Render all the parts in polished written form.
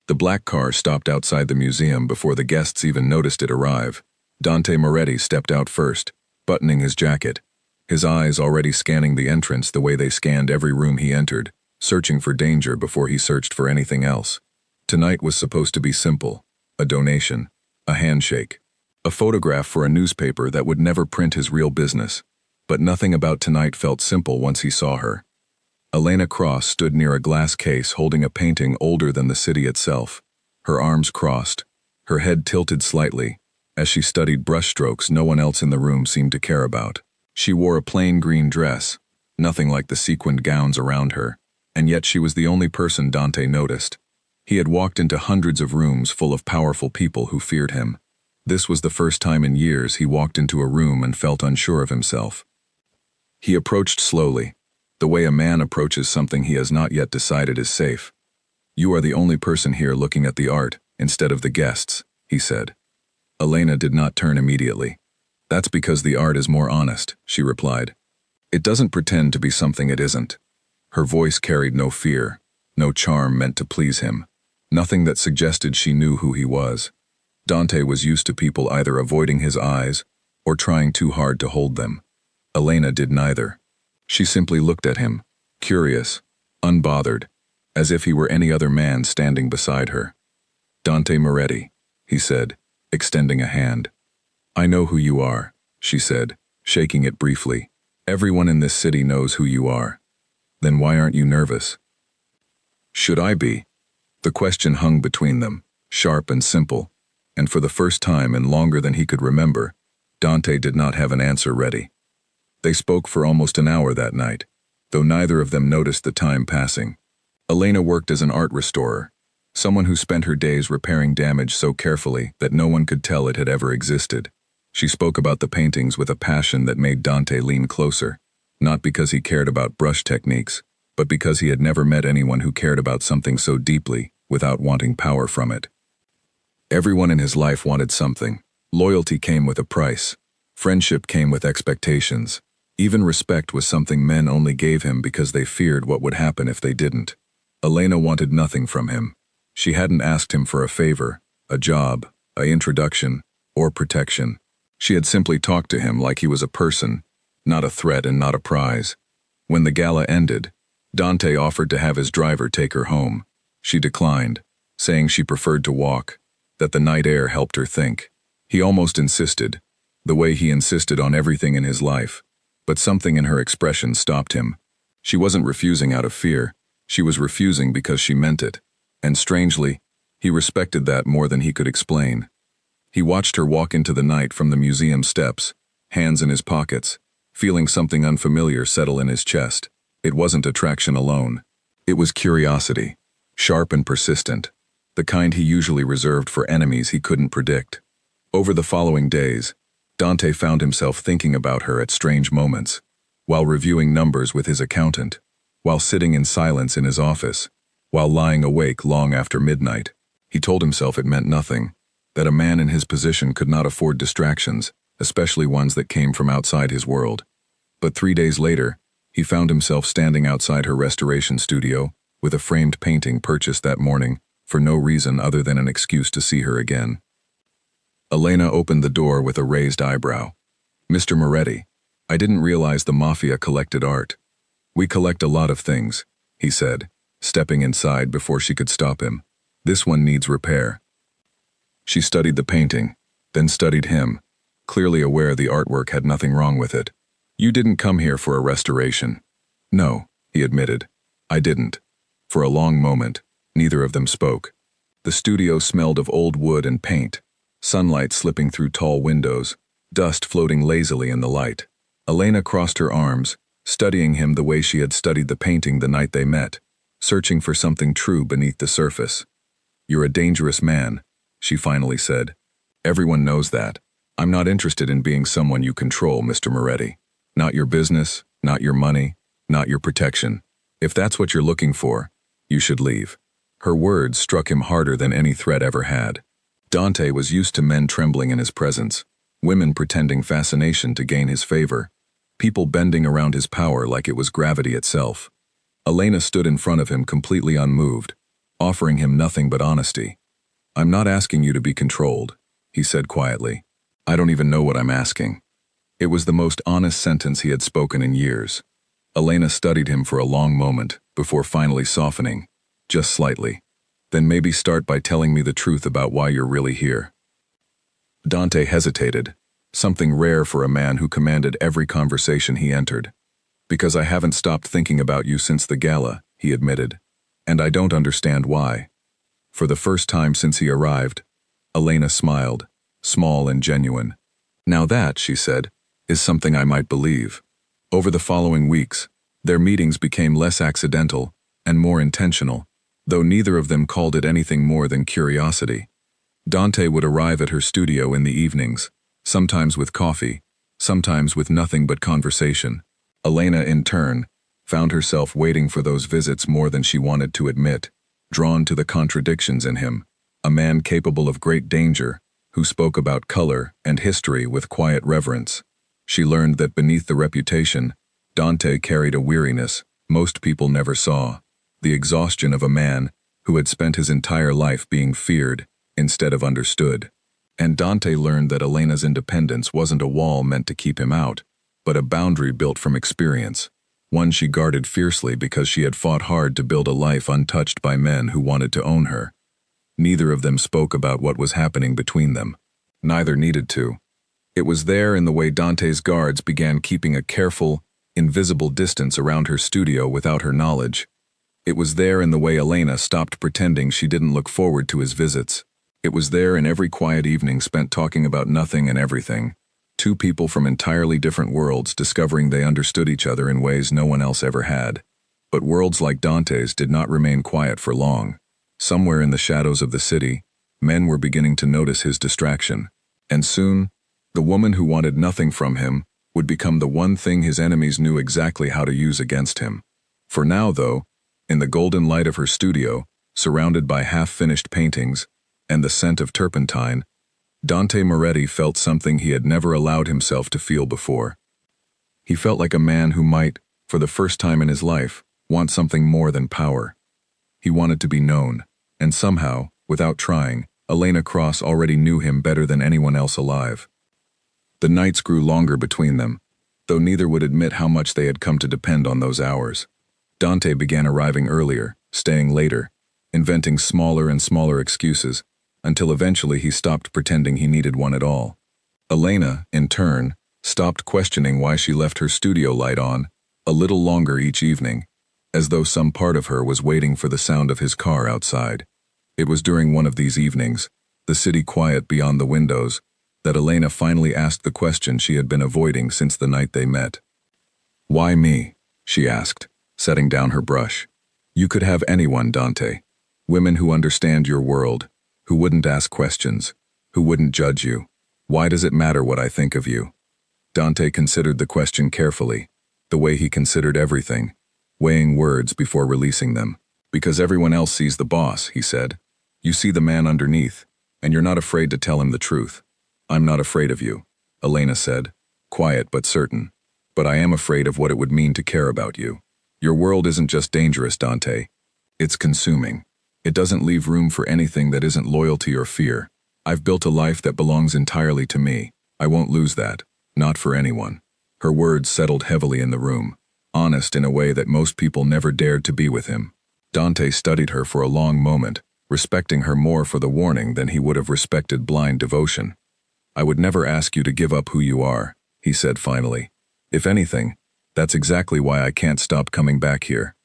The black car stopped outside the museum before the guests even noticed it arrive. Dante Moretti stepped out first, buttoning his jacket, his eyes already scanning the entrance the way they scanned every room he entered, searching for danger before he searched for anything else. Tonight was supposed to be simple: a donation, a handshake, a photograph for a newspaper that would never print his real business. But nothing about tonight felt simple once he saw her. Elena Cross stood near a glass case holding a painting older than the city itself, her arms crossed, her head tilted slightly, as she studied brushstrokes no one else in the room seemed to care about. She wore a plain green dress, nothing like the sequined gowns around her, and yet she was the only person Dante noticed. He had walked into hundreds of rooms full of powerful people who feared him. This was the first time in years he walked into a room and felt unsure of himself. He approached slowly, the way a man approaches something he has not yet decided is safe. "You are the only person here looking at the art, instead of the guests," he said. Elena did not turn immediately. "That's because the art is more honest," she replied. "It doesn't pretend to be something it isn't." Her voice carried no fear, no charm meant to please him, nothing that suggested she knew who he was. Dante was used to people either avoiding his eyes or trying too hard to hold them. Elena did neither. She simply looked at him, curious, unbothered, as if he were any other man standing beside her. "Dante Moretti," he said, extending a hand. "I know who you are," she said, shaking it briefly. "Everyone in this city knows who you are. Then why aren't you nervous?" "Should I be?" The question hung between them, sharp and simple, and for the first time in longer than he could remember, Dante did not have an answer ready. They spoke for almost an hour that night, though neither of them noticed the time passing. Elena worked as an art restorer, someone who spent her days repairing damage so carefully that no one could tell it had ever existed. She spoke about the paintings with a passion that made Dante lean closer, not because he cared about brush techniques, but because he had never met anyone who cared about something so deeply without wanting power from it. Everyone in his life wanted something. Loyalty came with a price. Friendship came with expectations. Even respect was something men only gave him because they feared what would happen if they didn't. Elena wanted nothing from him. She hadn't asked him for a favor, a job, an introduction, or protection. She had simply talked to him like he was a person, not a threat and not a prize. When the gala ended, Dante offered to have his driver take her home. She declined, saying she preferred to walk, that the night air helped her think. He almost insisted, the way he insisted on everything in his life, but something in her expression stopped him. She wasn't refusing out of fear, she was refusing because she meant it, and strangely, he respected that more than he could explain. He watched her walk into the night from the museum steps, hands in his pockets, feeling something unfamiliar settle in his chest. It wasn't attraction alone. It was curiosity, sharp and persistent, the kind he usually reserved for enemies he couldn't predict. Over the following days, Dante found himself thinking about her at strange moments, while reviewing numbers with his accountant, while sitting in silence in his office, while lying awake long after midnight. He told himself it meant nothing, that a man in his position could not afford distractions, especially ones that came from outside his world. But 3 days later, he found himself standing outside her restoration studio with a framed painting purchased that morning for no reason other than an excuse to see her again. Elena opened the door with a raised eyebrow. "Mr. Moretti, I didn't realize the Mafia collected art." "We collect a lot of things," he said, stepping inside before she could stop him. "This one needs repair." She studied the painting, then studied him, clearly aware the artwork had nothing wrong with it. "You didn't come here for a restoration." "No," he admitted. "I didn't." For a long moment, neither of them spoke. The studio smelled of old wood and paint, sunlight slipping through tall windows, dust floating lazily in the light. Elena crossed her arms, studying him the way she had studied the painting the night they met, searching for something true beneath the surface. "You're a dangerous man," she finally said. "Everyone knows that. I'm not interested in being someone you control, Mr. Moretti. Not your business, not your money, not your protection. If that's what you're looking for, you should leave." Her words struck him harder than any threat ever had. Dante was used to men trembling in his presence, women pretending fascination to gain his favor, people bending around his power like it was gravity itself. Elena stood in front of him completely unmoved, offering him nothing but honesty. "I'm not asking you to be controlled," he said quietly. "I don't even know what I'm asking." It was the most honest sentence he had spoken in years. Elena studied him for a long moment, before finally softening, just slightly. "Then maybe start by telling me the truth about why you're really here." Dante hesitated, something rare for a man who commanded every conversation he entered. "Because I haven't stopped thinking about you since the gala," he admitted. "And I don't understand why." For the first time since he arrived, Elena smiled, small and genuine. "Now that," she said, "is something I might believe." Over the following weeks, their meetings became less accidental and more intentional, though neither of them called it anything more than curiosity. Dante would arrive at her studio in the evenings, sometimes with coffee, sometimes with nothing but conversation. Elena, in turn, found herself waiting for those visits more than she wanted to admit, drawn to the contradictions in him, a man capable of great danger, who spoke about color and history with quiet reverence. She learned that beneath the reputation, Dante carried a weariness most people never saw, the exhaustion of a man who had spent his entire life being feared instead of understood. And Dante learned that Elena's independence wasn't a wall meant to keep him out, but a boundary built from experience, one she guarded fiercely because she had fought hard to build a life untouched by men who wanted to own her. Neither of them spoke about what was happening between them. Neither needed to. It was there in the way Dante's guards began keeping a careful, invisible distance around her studio without her knowledge. It was there in the way Elena stopped pretending she didn't look forward to his visits. It was there in every quiet evening spent talking about nothing and everything. Two people from entirely different worlds discovering they understood each other in ways no one else ever had. But worlds like Dante's did not remain quiet for long. Somewhere in the shadows of the city, men were beginning to notice his distraction. And soon, the woman who wanted nothing from him would become the one thing his enemies knew exactly how to use against him. For now, though, in the golden light of her studio, surrounded by half-finished paintings and the scent of turpentine, Dante Moretti felt something he had never allowed himself to feel before. He felt like a man who might, for the first time in his life, want something more than power. He wanted to be known, and somehow, without trying, Elena Cross already knew him better than anyone else alive. The nights grew longer between them, though neither would admit how much they had come to depend on those hours. Dante began arriving earlier, staying later, inventing smaller and smaller excuses, until eventually he stopped pretending he needed one at all. Elena, in turn, stopped questioning why she left her studio light on a little longer each evening, as though some part of her was waiting for the sound of his car outside. It was during one of these evenings, the city quiet beyond the windows, that Elena finally asked the question she had been avoiding since the night they met. "Why me?" she asked, setting down her brush. "You could have anyone, Dante. Women who understand your world, who wouldn't ask questions, who wouldn't judge you. Why does it matter what I think of you?" Dante considered the question carefully, the way he considered everything, weighing words before releasing them. "Because everyone else sees the boss," he said. "You see the man underneath, and you're not afraid to tell him the truth." "I'm not afraid of you," Elena said, quiet but certain. "But I am afraid of what it would mean to care about you. Your world isn't just dangerous, Dante. It's consuming. It doesn't leave room for anything that isn't loyalty or fear. I've built a life that belongs entirely to me. I won't lose that, not for anyone." Her words settled heavily in the room, honest in a way that most people never dared to be with him. Dante studied her for a long moment, respecting her more for the warning than he would have respected blind devotion. "I would never ask you to give up who you are," he said finally. "If anything, that's exactly why I can't stop coming back here."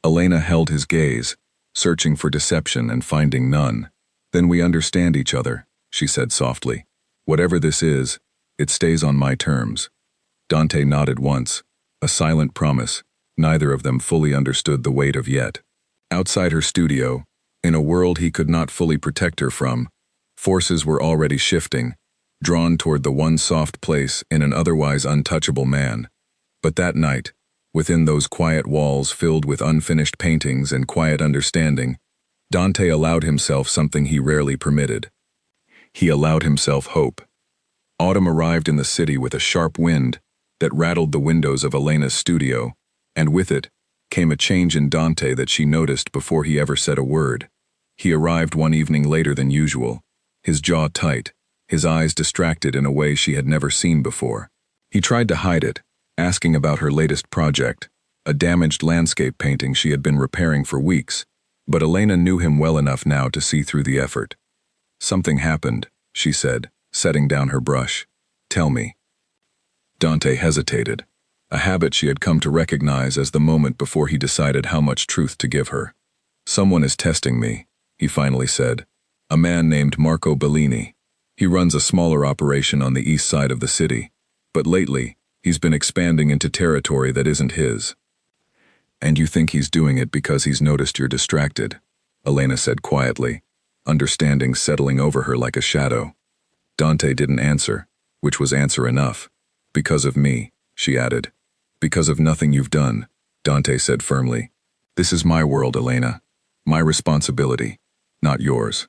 Elena held his gaze, searching for deception and finding none. "Then we understand each other," she said softly. "Whatever this is, it stays on my terms." Dante nodded once, a silent promise. Neither of them fully understood the weight of yet. Outside her studio, in a world he could not fully protect her from, forces were already shifting, drawn toward the one soft place in an otherwise untouchable man. But that night, within those quiet walls filled with unfinished paintings and quiet understanding, Dante allowed himself something he rarely permitted. He allowed himself hope. Autumn arrived in the city with a sharp wind that rattled the windows of Elena's studio, and with it came a change in Dante that she noticed before he ever said a word. He arrived one evening later than usual, his jaw tight, his eyes distracted in a way she had never seen before. He tried to hide it, asking about her latest project, a damaged landscape painting she had been repairing for weeks, but Elena knew him well enough now to see through the effort. "Something happened," she said, setting down her brush. "Tell me." Dante hesitated, a habit she had come to recognize as the moment before he decided how much truth to give her. "Someone is testing me," he finally said. "A man named Marco Bellini. He runs a smaller operation on the east side of the city, but lately, he's been expanding into territory that isn't his." "And you think he's doing it because he's noticed you're distracted," Elena said quietly, understanding settling over her like a shadow. Dante didn't answer, which was answer enough. "Because of me," she added. "Because of nothing you've done," Dante said firmly. "This is my world, Elena. My responsibility, not yours."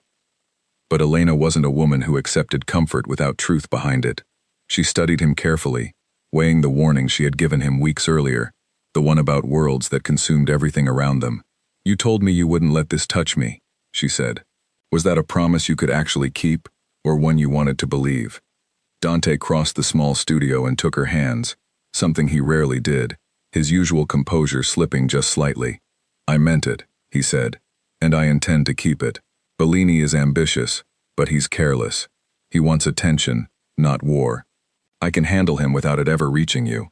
But Elena wasn't a woman who accepted comfort without truth behind it. She studied him carefully, weighing the warning she had given him weeks earlier, the one about worlds that consumed everything around them. "You told me you wouldn't let this touch me," she said. "Was that a promise you could actually keep, or one you wanted to believe?" Dante crossed the small studio and took her hands, something he rarely did, his usual composure slipping just slightly. "I meant it," he said, "and I intend to keep it. Bellini is ambitious, but he's careless. He wants attention, not war. I can handle him without it ever reaching you."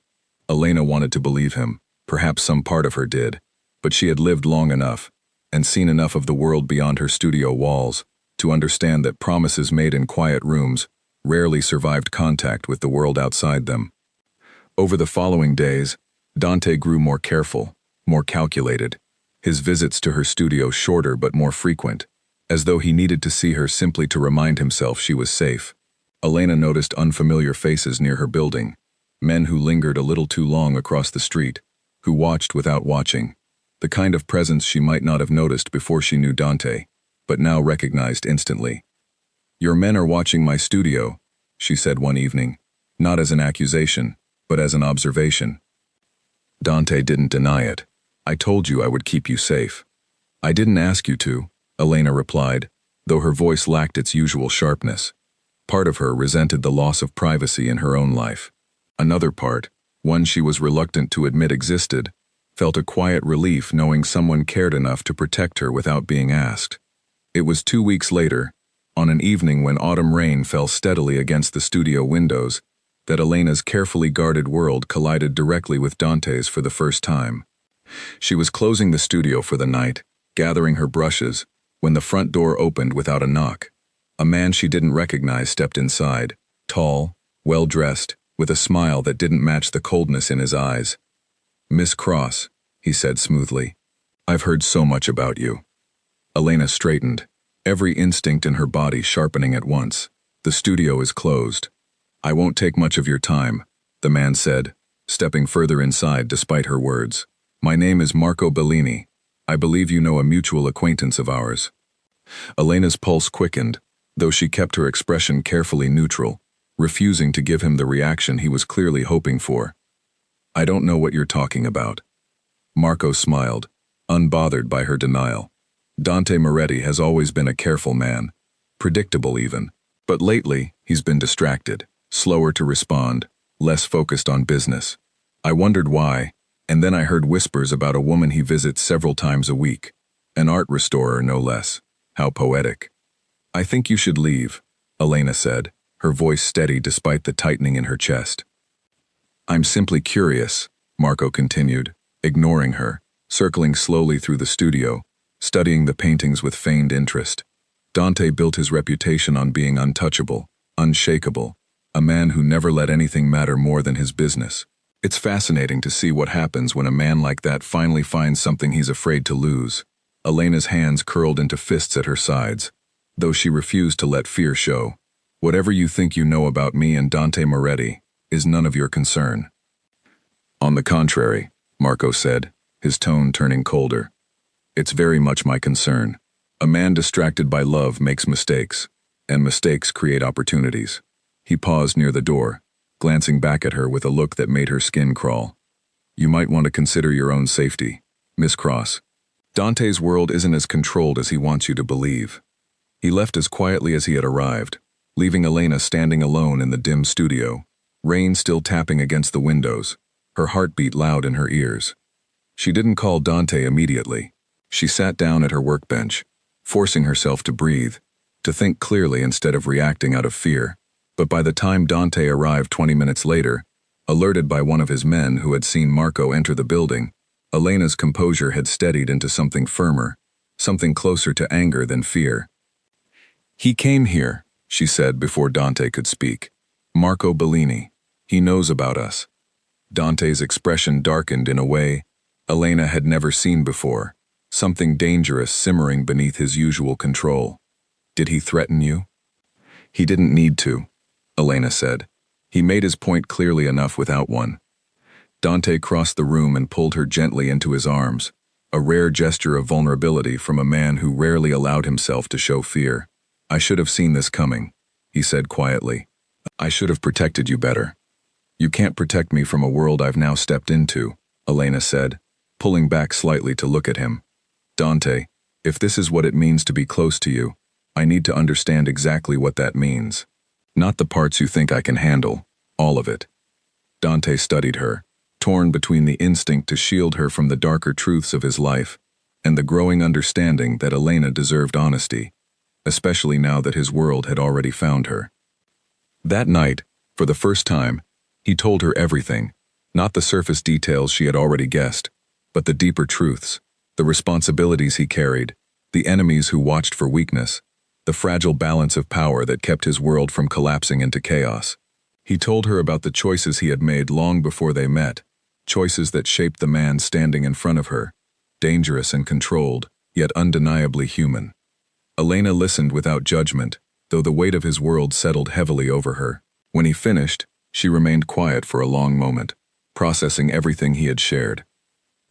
Elena wanted to believe him, perhaps some part of her did, but she had lived long enough, and seen enough of the world beyond her studio walls, to understand that promises made in quiet rooms rarely survived contact with the world outside them. Over the following days, Dante grew more careful, more calculated, his visits to her studio shorter but more frequent, as though he needed to see her simply to remind himself she was safe. Elena noticed unfamiliar faces near her building, men who lingered a little too long across the street, who watched without watching, the kind of presence she might not have noticed before she knew Dante, but now recognized instantly. "Your men are watching my studio," she said one evening, not as an accusation, but as an observation. Dante didn't deny it. "I told you I would keep you safe." "I didn't ask you to," Elena replied, though her voice lacked its usual sharpness. Part of her resented the loss of privacy in her own life. Another part, one she was reluctant to admit existed, felt a quiet relief knowing someone cared enough to protect her without being asked. It was 2 weeks later, on an evening when autumn rain fell steadily against the studio windows, that Elena's carefully guarded world collided directly with Dante's for the first time. She was closing the studio for the night, gathering her brushes, when the front door opened without a knock. A man she didn't recognize stepped inside, tall, well-dressed, with a smile that didn't match the coldness in his eyes. "Miss Cross," he said smoothly, "I've heard so much about you." Elena straightened, every instinct in her body sharpening at once. "The studio is closed." "I won't take much of your time," the man said, stepping further inside despite her words. "My name is Marco Bellini. I believe you know a mutual acquaintance of ours." Elena's pulse quickened, though she kept her expression carefully neutral, refusing to give him the reaction he was clearly hoping for. "I don't know what you're talking about." Marco smiled, unbothered by her denial. Dante Moretti has always been a careful man, predictable even, but lately he's been distracted, slower to respond, less focused on business. I wondered why, and then I heard whispers about a woman he visits several times a week, an art restorer no less. How poetic. "I think you should leave," Elena said, her voice steady despite the tightening in her chest. "I'm simply curious," Marco continued, ignoring her, circling slowly through the studio, studying the paintings with feigned interest. Dante built his reputation on being untouchable, unshakable, a man who never let anything matter more than his business. It's fascinating to see what happens when a man like that finally finds something he's afraid to lose. Elena's hands curled into fists at her sides, though she refused to let fear show. "Whatever you think you know about me and Dante Moretti is none of your concern." "On the contrary," Marco said, his tone turning colder. "It's very much my concern. A man distracted by love makes mistakes, and mistakes create opportunities." He paused near the door, glancing back at her with a look that made her skin crawl. "You might want to consider your own safety." Miss Cross. Dante's world isn't as controlled as he wants you to believe. He left as quietly as he had arrived, leaving Elena standing alone in the dim studio, rain still tapping against the windows, her heartbeat loud in her ears. She didn't call Dante immediately. She sat down at her workbench, forcing herself to breathe, to think clearly instead of reacting out of fear. But by the time Dante arrived 20 minutes later, alerted by one of his men who had seen Marco enter the building, Elena's composure had steadied into something firmer, something closer to anger than fear. "He came here," she said before Dante could speak. "Marco Bellini. He knows about us." Dante's expression darkened in a way Elena had never seen before, something dangerous simmering beneath his usual control. "Did he threaten you?" "He didn't need to," Elena said. "He made his point clearly enough without one." Dante crossed the room and pulled her gently into his arms, a rare gesture of vulnerability from a man who rarely allowed himself to show fear. "I should have seen this coming," he said quietly. "I should have protected you better." "You can't protect me from a world I've now stepped into," Elena said, pulling back slightly to look at him. "Dante, if this is what it means to be close to you, I need to understand exactly what that means. Not the parts you think I can handle, all of it." Dante studied her, torn between the instinct to shield her from the darker truths of his life and the growing understanding that Elena deserved honesty, especially now that his world had already found her. That night, for the first time, he told her everything, not the surface details she had already guessed, but the deeper truths, the responsibilities he carried, the enemies who watched for weakness, the fragile balance of power that kept his world from collapsing into chaos. He told her about the choices he had made long before they met, choices that shaped the man standing in front of her, dangerous and controlled, yet undeniably human. Elena listened without judgment, though the weight of his world settled heavily over her. When he finished, she remained quiet for a long moment, processing everything he had shared.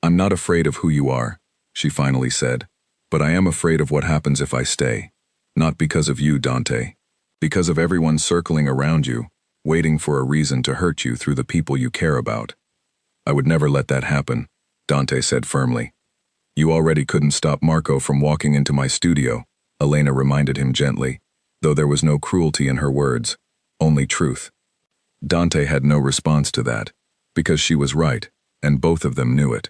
"I'm not afraid of who you are," she finally said, "but I am afraid of what happens if I stay. Not because of you, Dante. Because of everyone circling around you, waiting for a reason to hurt you through the people you care about." "I would never let that happen," Dante said firmly. "You already couldn't stop Marco from walking into my studio," Elena reminded him gently, though there was no cruelty in her words, only truth. Dante had no response to that, because she was right, and both of them knew it.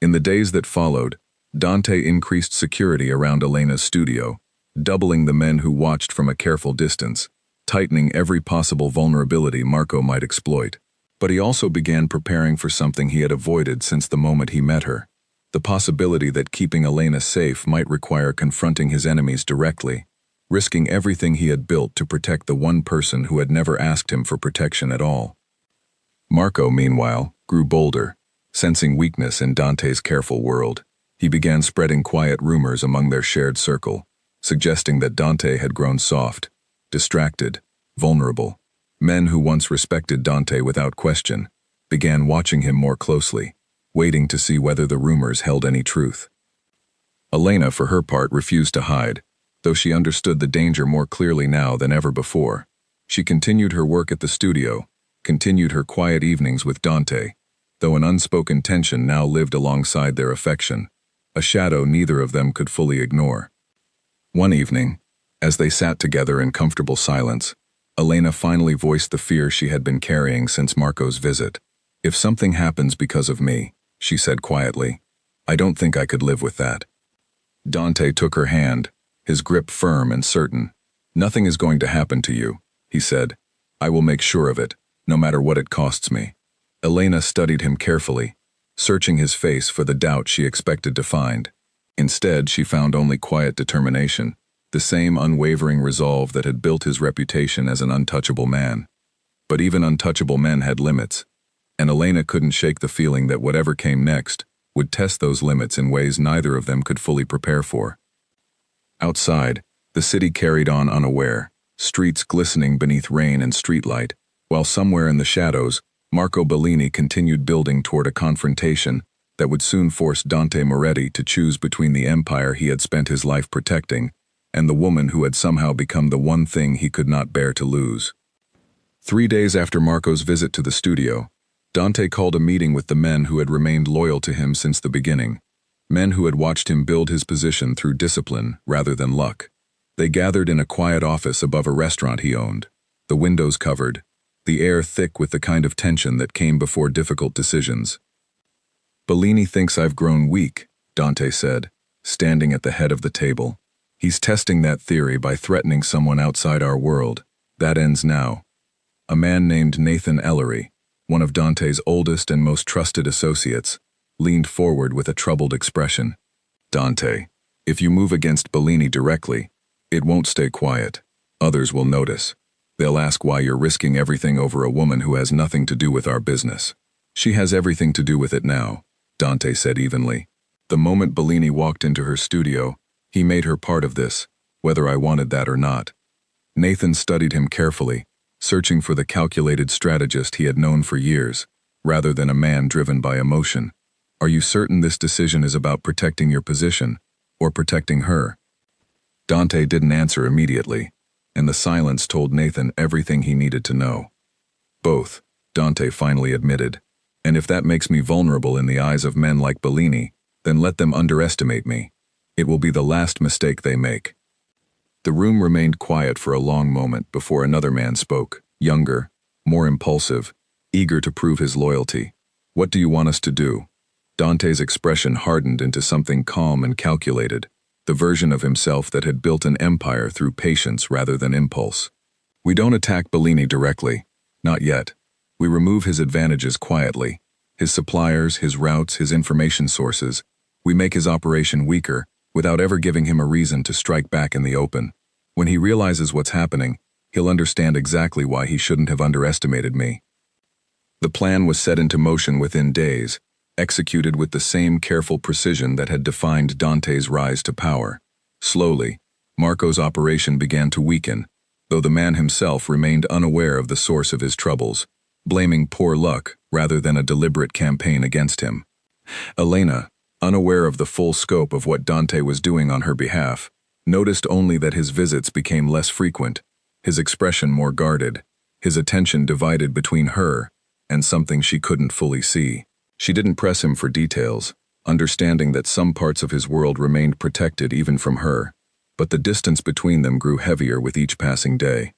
In the days that followed, Dante increased security around Elena's studio, doubling the men who watched from a careful distance, tightening every possible vulnerability Marco might exploit. But he also began preparing for something he had avoided since the moment he met her, the possibility that keeping Elena safe might require confronting his enemies directly, risking everything he had built to protect the one person who had never asked him for protection at all. Marco, meanwhile, grew bolder. Sensing weakness in Dante's careful world, he began spreading quiet rumors among their shared circle, suggesting that Dante had grown soft, distracted, vulnerable. Men who once respected Dante without question began watching him more closely, waiting to see whether the rumors held any truth. Elena, for her part, refused to hide, though she understood the danger more clearly now than ever before. She continued her work at the studio, continued her quiet evenings with Dante, though an unspoken tension now lived alongside their affection, a shadow neither of them could fully ignore. One evening, as they sat together in comfortable silence, Elena finally voiced the fear she had been carrying since Marco's visit. "If something happens because of me," she said quietly, "I don't think I could live with that." Dante took her hand, his grip firm and certain. "Nothing is going to happen to you," he said. "I will make sure of it, no matter what it costs me." Elena studied him carefully, searching his face for the doubt she expected to find. Instead, she found only quiet determination, the same unwavering resolve that had built his reputation as an untouchable man. But even untouchable men had limits, and Elena couldn't shake the feeling that whatever came next would test those limits in ways neither of them could fully prepare for. Outside, the city carried on unaware, streets glistening beneath rain and streetlight, while somewhere in the shadows, Marco Bellini continued building toward a confrontation that would soon force Dante Moretti to choose between the empire he had spent his life protecting and the woman who had somehow become the one thing he could not bear to lose. 3 days after Marco's visit to the studio, Dante called a meeting with the men who had remained loyal to him since the beginning, Men who had watched him build his position through discipline rather than luck. They gathered in a quiet office above a restaurant he owned, the windows covered, the air thick with the kind of tension that came before difficult decisions. "Bellini thinks I've grown weak," Dante said, standing at the head of the table. "He's testing that theory by threatening someone outside our world. That ends now." A man named Nathan Ellery, one of Dante's oldest and most trusted associates, leaned forward with a troubled expression. "Dante, if you move against Bellini directly, it won't stay quiet. Others will notice. They'll ask why you're risking everything over a woman who has nothing to do with our business." "She has everything to do with it now," Dante said evenly. "The moment Bellini walked into her studio, he made her part of this, whether I wanted that or not." Nathan studied him carefully, searching for the calculated strategist he had known for years, rather than a man driven by emotion. "Are you certain this decision is about protecting your position, or protecting her?" Dante didn't answer immediately, and the silence told Nathan everything he needed to know. "Both," Dante finally admitted. "And if that makes me vulnerable in the eyes of men like Bellini, then let them underestimate me. It will be the last mistake they make." The room remained quiet for a long moment before another man spoke, younger, more impulsive, eager to prove his loyalty. "What do you want us to do?" Dante's expression hardened into something calm and calculated, the version of himself that had built an empire through patience rather than impulse. "We don't attack Bellini directly. Not yet. We remove his advantages quietly. His suppliers, his routes, his information sources. We make his operation weaker, without ever giving him a reason to strike back in the open. When he realizes what's happening, he'll understand exactly why he shouldn't have underestimated me." The plan was set into motion within days, executed with the same careful precision that had defined Dante's rise to power. Slowly, Marco's operation began to weaken, though the man himself remained unaware of the source of his troubles, blaming poor luck rather than a deliberate campaign against him. Elena, unaware of the full scope of what Dante was doing on her behalf, noticed only that his visits became less frequent, his expression more guarded, his attention divided between her and something she couldn't fully see. She didn't press him for details, understanding that some parts of his world remained protected even from her, but the distance between them grew heavier with each passing day.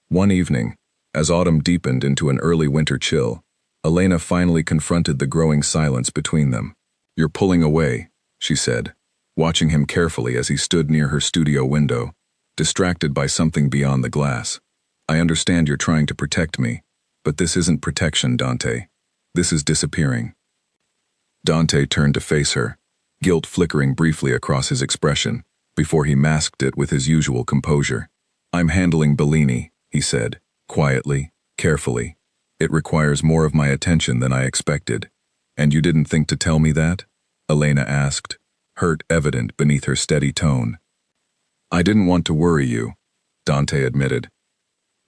One evening, as autumn deepened into an early winter chill, Elena finally confronted the growing silence between them. "You're pulling away," she said, watching him carefully as he stood near her studio window, distracted by something beyond the glass. "I understand you're trying to protect me, but this isn't protection, Dante. This is disappearing." Dante turned to face her, guilt flickering briefly across his expression, before he masked it with his usual composure. "I'm handling Bellini," he said, quietly, carefully. "It requires more of my attention than I expected." "And you didn't think to tell me that?" Elena asked, hurt evident beneath her steady tone. "I didn't want to worry you," Dante admitted.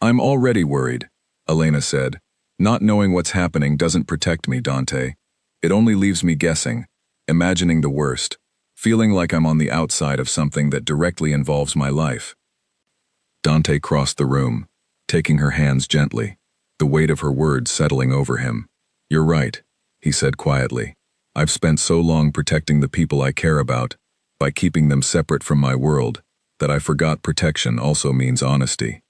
"I'm already worried," Elena said. "Not knowing what's happening doesn't protect me, Dante. It only leaves me guessing, imagining the worst, feeling like I'm on the outside of something that directly involves my life." Dante crossed the room, taking her hands gently, the weight of her words settling over him. "You're right," he said quietly. "I've spent so long protecting the people I care about, by keeping them separate from my world, that I forgot protection also means honesty."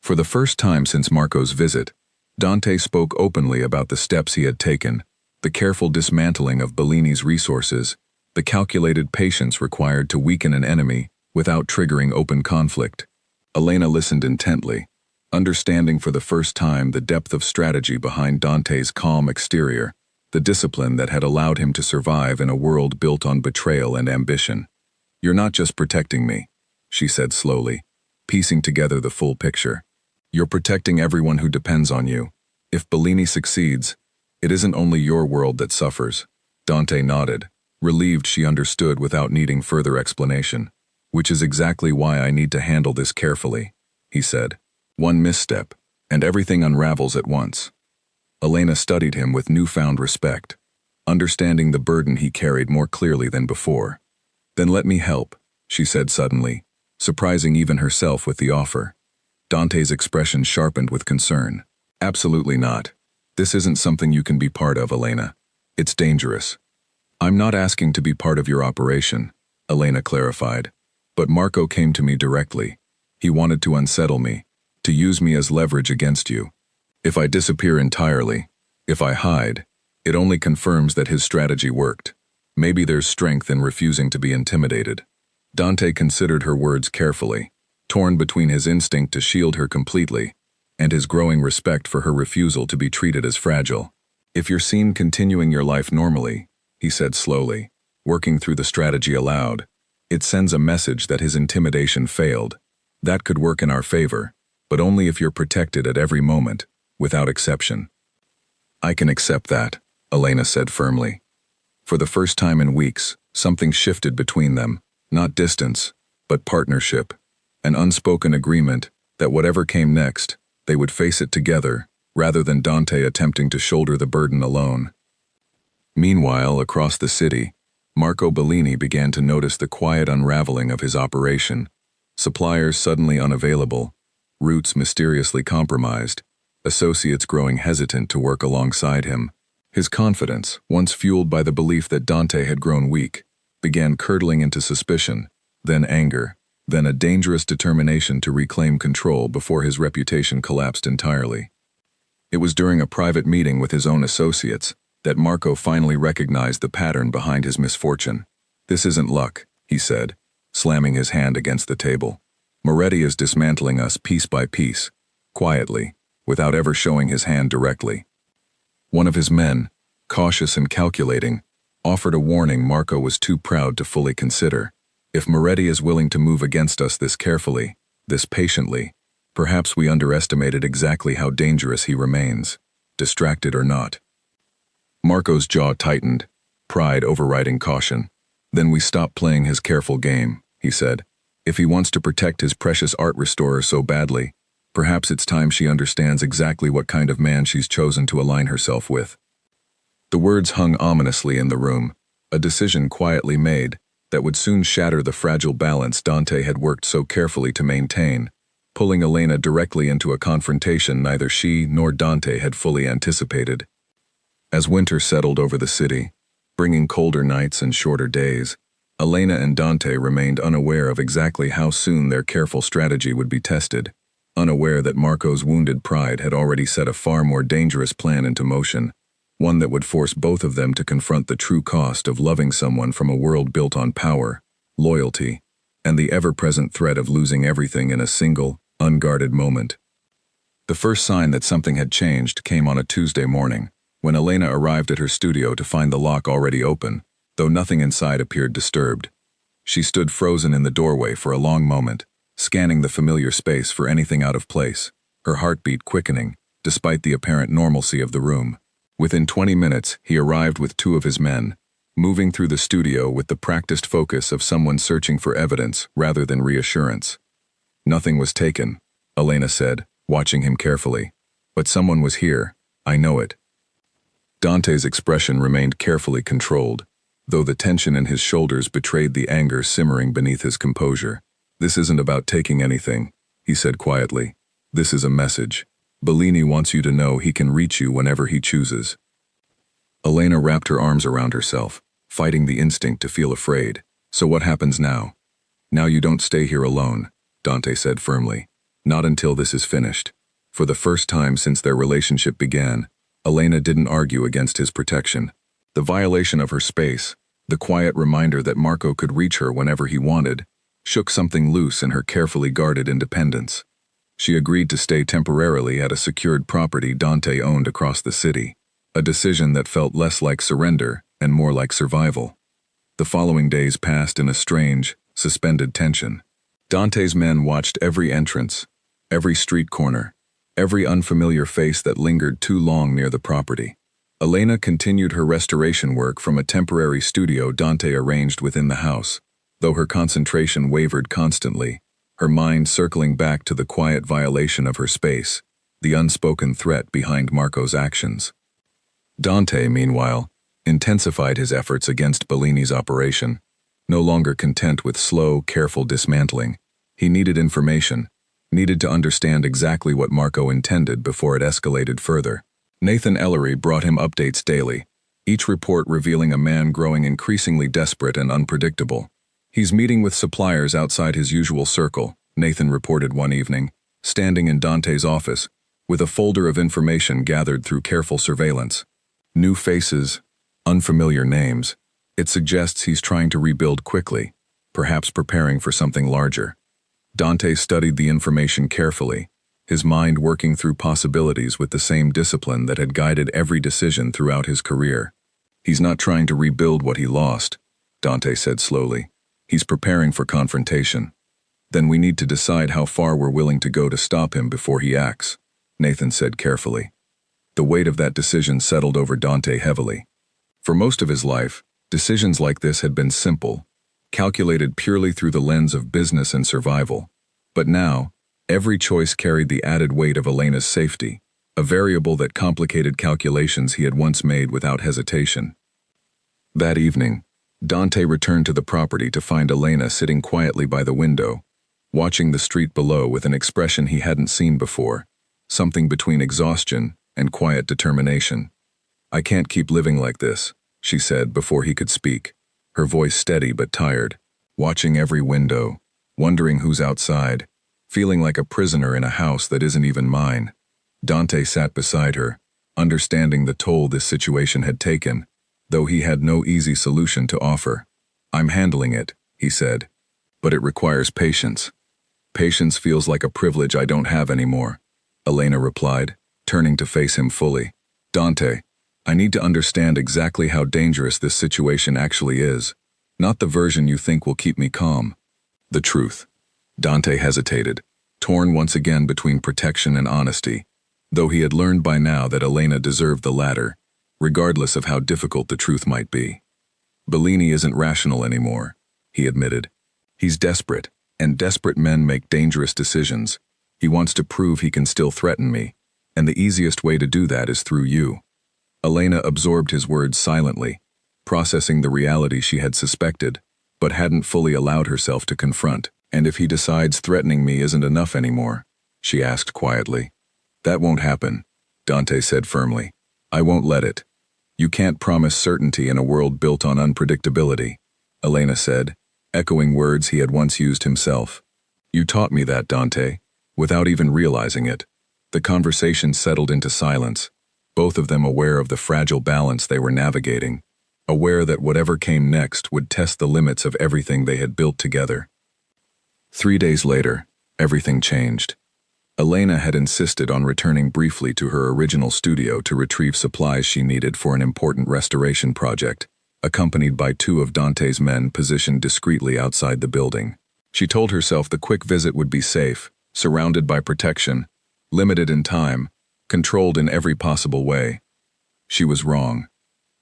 For the first time since Marco's visit, Dante spoke openly about the steps he had taken, the careful dismantling of Bellini's resources, the calculated patience required to weaken an enemy without triggering open conflict. Elena listened intently, understanding for the first time the depth of strategy behind Dante's calm exterior, the discipline that had allowed him to survive in a world built on betrayal and ambition. "You're not just protecting me," she said slowly, piecing together the full picture. "You're protecting everyone who depends on you. If Bellini succeeds, it isn't only your world that suffers." Dante nodded, relieved she understood without needing further explanation. "Which is exactly why I need to handle this carefully," he said. "One misstep, and everything unravels at once." Elena studied him with newfound respect, understanding the burden he carried more clearly than before. "Then let me help," she said suddenly, surprising even herself with the offer. Dante's expression sharpened with concern. "Absolutely not. This isn't something you can be part of, Elena. It's dangerous." I'm not asking to be part of your operation, Elena clarified. But Marco came to me directly. He wanted to unsettle me, to use me as leverage against you. If I disappear entirely, if I hide, it only confirms that his strategy worked. Maybe there's strength in refusing to be intimidated. Dante considered her words carefully, torn between his instinct to shield her completely and his growing respect for her refusal to be treated as fragile. If you're seen continuing your life normally, he said slowly, working through the strategy aloud, it sends a message that his intimidation failed. That could work in our favor, but only if you're protected at every moment, without exception. I can accept that, Elena said firmly. For the first time in weeks, something shifted between them, not distance, but partnership, an unspoken agreement that whatever came next, they would face it together, rather than Dante attempting to shoulder the burden alone. Meanwhile, across the city, Marco Bellini began to notice the quiet unraveling of his operation. Suppliers suddenly unavailable, routes mysteriously compromised, associates growing hesitant to work alongside him. His confidence, once fueled by the belief that Dante had grown weak, began curdling into suspicion, then anger, then a dangerous determination to reclaim control before his reputation collapsed entirely. It was during a private meeting with his own associates that Marco finally recognized the pattern behind his misfortune. This isn't luck, he said, slamming his hand against the table. Moretti is dismantling us piece by piece, quietly, without ever showing his hand directly. One of his men, cautious and calculating, offered a warning Marco was too proud to fully consider. If Moretti is willing to move against us this carefully, this patiently, perhaps we underestimated exactly how dangerous he remains, distracted or not. Marco's jaw tightened, pride overriding caution. Then we stop playing his careful game, he said. If he wants to protect his precious art restorer so badly, perhaps it's time she understands exactly what kind of man she's chosen to align herself with. The words hung ominously in the room, a decision quietly made that would soon shatter the fragile balance Dante had worked so carefully to maintain, pulling Elena directly into a confrontation neither she nor Dante had fully anticipated. As winter settled over the city, bringing colder nights and shorter days, Elena and Dante remained unaware of exactly how soon their careful strategy would be tested, unaware that Marco's wounded pride had already set a far more dangerous plan into motion, one that would force both of them to confront the true cost of loving someone from a world built on power, loyalty, and the ever-present threat of losing everything in a single, unguarded moment. The first sign that something had changed came on a Tuesday morning, when Elena arrived at her studio to find the lock already open, though nothing inside appeared disturbed. She stood frozen in the doorway for a long moment, scanning the familiar space for anything out of place, her heartbeat quickening, despite the apparent normalcy of the room. Within 20 minutes, he arrived with two of his men, moving through the studio with the practiced focus of someone searching for evidence rather than reassurance. Nothing was taken, Elena said, watching him carefully. But someone was here, I know it. Dante's expression remained carefully controlled, though the tension in his shoulders betrayed the anger simmering beneath his composure. This isn't about taking anything, he said quietly. This is a message. Bellini wants you to know he can reach you whenever he chooses. Elena wrapped her arms around herself, fighting the instinct to feel afraid. So what happens now? Now you don't stay here alone, Dante said firmly. Not until this is finished. For the first time since their relationship began, Elena didn't argue against his protection. The violation of her space, the quiet reminder that Marco could reach her whenever he wanted, shook something loose in her carefully guarded independence. She agreed to stay temporarily at a secured property Dante owned across the city, a decision that felt less like surrender and more like survival. The following days passed in a strange, suspended tension. Dante's men watched every entrance, every street corner, every unfamiliar face that lingered too long near the property. Elena continued her restoration work from a temporary studio Dante arranged within the house, though her concentration wavered constantly, her mind circling back to the quiet violation of her space, the unspoken threat behind Marco's actions. Dante, meanwhile, intensified his efforts against Bellini's operation. No longer content with slow, careful dismantling, he needed information, needed to understand exactly what Marco intended before it escalated further. Nathan Ellery brought him updates daily, each report revealing a man growing increasingly desperate and unpredictable. "He's meeting with suppliers outside his usual circle," Nathan reported one evening, standing in Dante's office, with a folder of information gathered through careful surveillance. New faces, unfamiliar names. It suggests he's trying to rebuild quickly, perhaps preparing for something larger. Dante studied the information carefully, his mind working through possibilities with the same discipline that had guided every decision throughout his career. "He's not trying to rebuild what he lost," Dante said slowly. "He's preparing for confrontation. Then we need to decide how far we're willing to go to stop him before he acts," Nathan said carefully. The weight of that decision settled over Dante heavily. For most of his life, decisions like this had been simple, calculated purely through the lens of business and survival. But now, every choice carried the added weight of Elena's safety, a variable that complicated calculations he had once made without hesitation. That evening, Dante returned to the property to find Elena sitting quietly by the window, watching the street below with an expression he hadn't seen before, something between exhaustion and quiet determination. "I can't keep living like this," she said before he could speak, her voice steady but tired, watching every window, wondering who's outside, feeling like a prisoner in a house that isn't even mine. Dante sat beside her, understanding the toll this situation had taken, though he had no easy solution to offer. "I'm handling it," he said, "but it requires patience." "Patience feels like a privilege I don't have anymore," Elena replied, turning to face him fully. "Dante, I need to understand exactly how dangerous this situation actually is, not the version you think will keep me calm. The truth." Dante hesitated, torn once again between protection and honesty, though he had learned by now that Elena deserved the latter, regardless of how difficult the truth might be. "Bellini isn't rational anymore," he admitted. "He's desperate, and desperate men make dangerous decisions. He wants to prove he can still threaten me, and the easiest way to do that is through you." Elena absorbed his words silently, processing the reality she had suspected, but hadn't fully allowed herself to confront. "And if he decides threatening me isn't enough anymore?" she asked quietly. "That won't happen," Dante said firmly. "I won't let it." "You can't promise certainty in a world built on unpredictability," Elena said, echoing words he had once used himself. "You taught me that, Dante, without even realizing it." The conversation settled into silence, both of them aware of the fragile balance they were navigating, aware that whatever came next would test the limits of everything they had built together. 3 days later, everything changed. Elena had insisted on returning briefly to her original studio to retrieve supplies she needed for an important restoration project, accompanied by 2 of Dante's men positioned discreetly outside the building. She told herself the quick visit would be safe, surrounded by protection, limited in time, controlled in every possible way. She was wrong.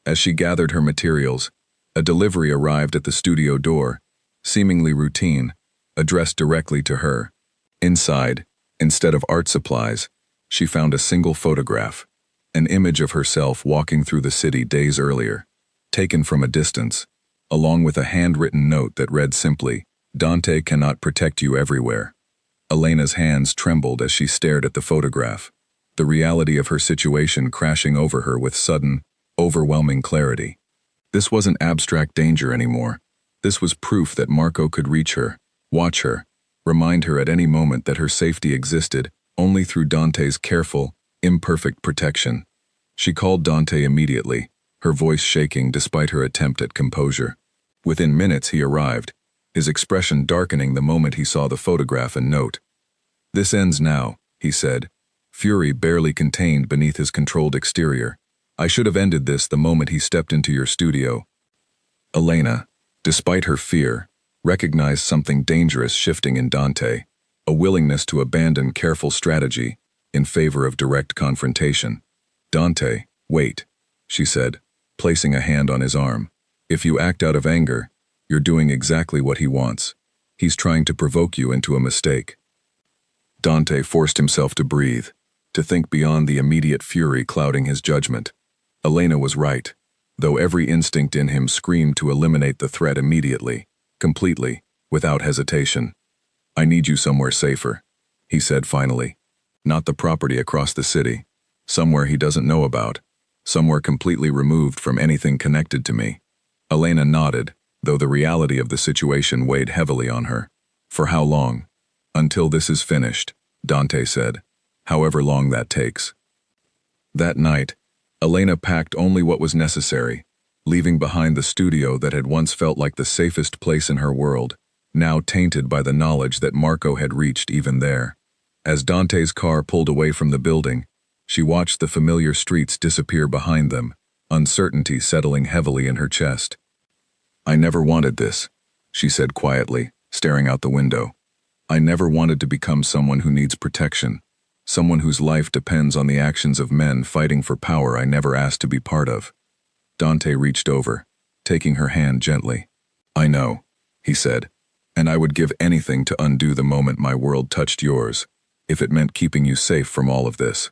As she gathered her materials, a delivery arrived at the studio door, seemingly routine, addressed directly to her. Inside, instead of art supplies, she found a single photograph, an image of herself walking through the city days earlier, taken from a distance, along with a handwritten note that read simply, "Dante cannot protect you everywhere." Elena's hands trembled as she stared at the photograph, the reality of her situation crashing over her with sudden, overwhelming clarity. This wasn't abstract danger anymore. This was proof that Marco could reach her, watch her, remind her at any moment that her safety existed only through Dante's careful, imperfect protection. She called Dante immediately, her voice shaking despite her attempt at composure. Within minutes he arrived, his expression darkening the moment he saw the photograph and note. "This ends now," he said, fury barely contained beneath his controlled exterior. "I should have ended this the moment he stepped into your studio." Elena, despite her fear, recognized something dangerous shifting in Dante, a willingness to abandon careful strategy in favor of direct confrontation. "Dante, wait," she said, placing a hand on his arm. "If you act out of anger, you're doing exactly what he wants. He's trying to provoke you into a mistake." Dante forced himself to breathe, to think beyond the immediate fury clouding his judgment. Elena was right, though every instinct in him screamed to eliminate the threat immediately, completely, without hesitation. "I need you somewhere safer," he said finally. "Not the property across the city. Somewhere he doesn't know about. somewhere completely removed from anything connected to me. Elena nodded, though the reality of the situation weighed heavily on her. For how long? Until this is finished, Dante said. However long that takes. That night, Elena packed only what was necessary, leaving behind the studio that had once felt like the safest place in her world, now tainted by the knowledge that Marco had reached even there. As Dante's car pulled away from the building, she watched the familiar streets disappear behind them, uncertainty settling heavily in her chest. "I never wanted this," she said quietly, staring out the window. "I never wanted to become someone who needs protection, someone whose life depends on the actions of men fighting for power I never asked to be part of." Dante reached over, taking her hand gently. "I know," he said, "and I would give anything to undo the moment my world touched yours, if it meant keeping you safe from all of this."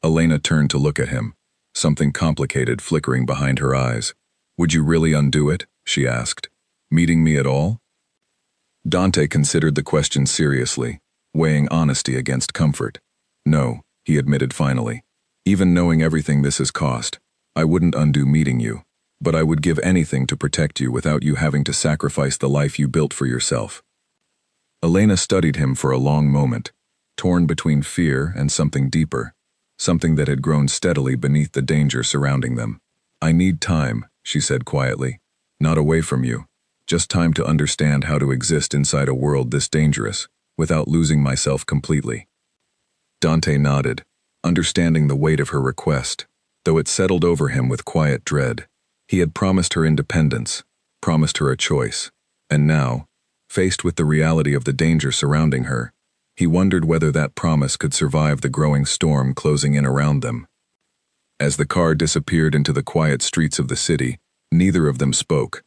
Elena turned to look at him, something complicated flickering behind her eyes. "Would you really undo it?" she asked. "Meeting me at all?" Dante considered the question seriously, weighing honesty against comfort. "No," he admitted finally. "Even knowing everything this has cost, I wouldn't undo meeting you, but I would give anything to protect you without you having to sacrifice the life you built for yourself." Elena studied him for a long moment, torn between fear and something deeper, something that had grown steadily beneath the danger surrounding them. "I need time," she said quietly. "Not away from you. Just time to understand how to exist inside a world this dangerous, without losing myself completely." Dante nodded, understanding the weight of her request, though it settled over him with quiet dread. He had promised her independence, promised her a choice, and now, faced with the reality of the danger surrounding her, he wondered whether that promise could survive the growing storm closing in around them. As the car disappeared into the quiet streets of the city, neither of them spoke,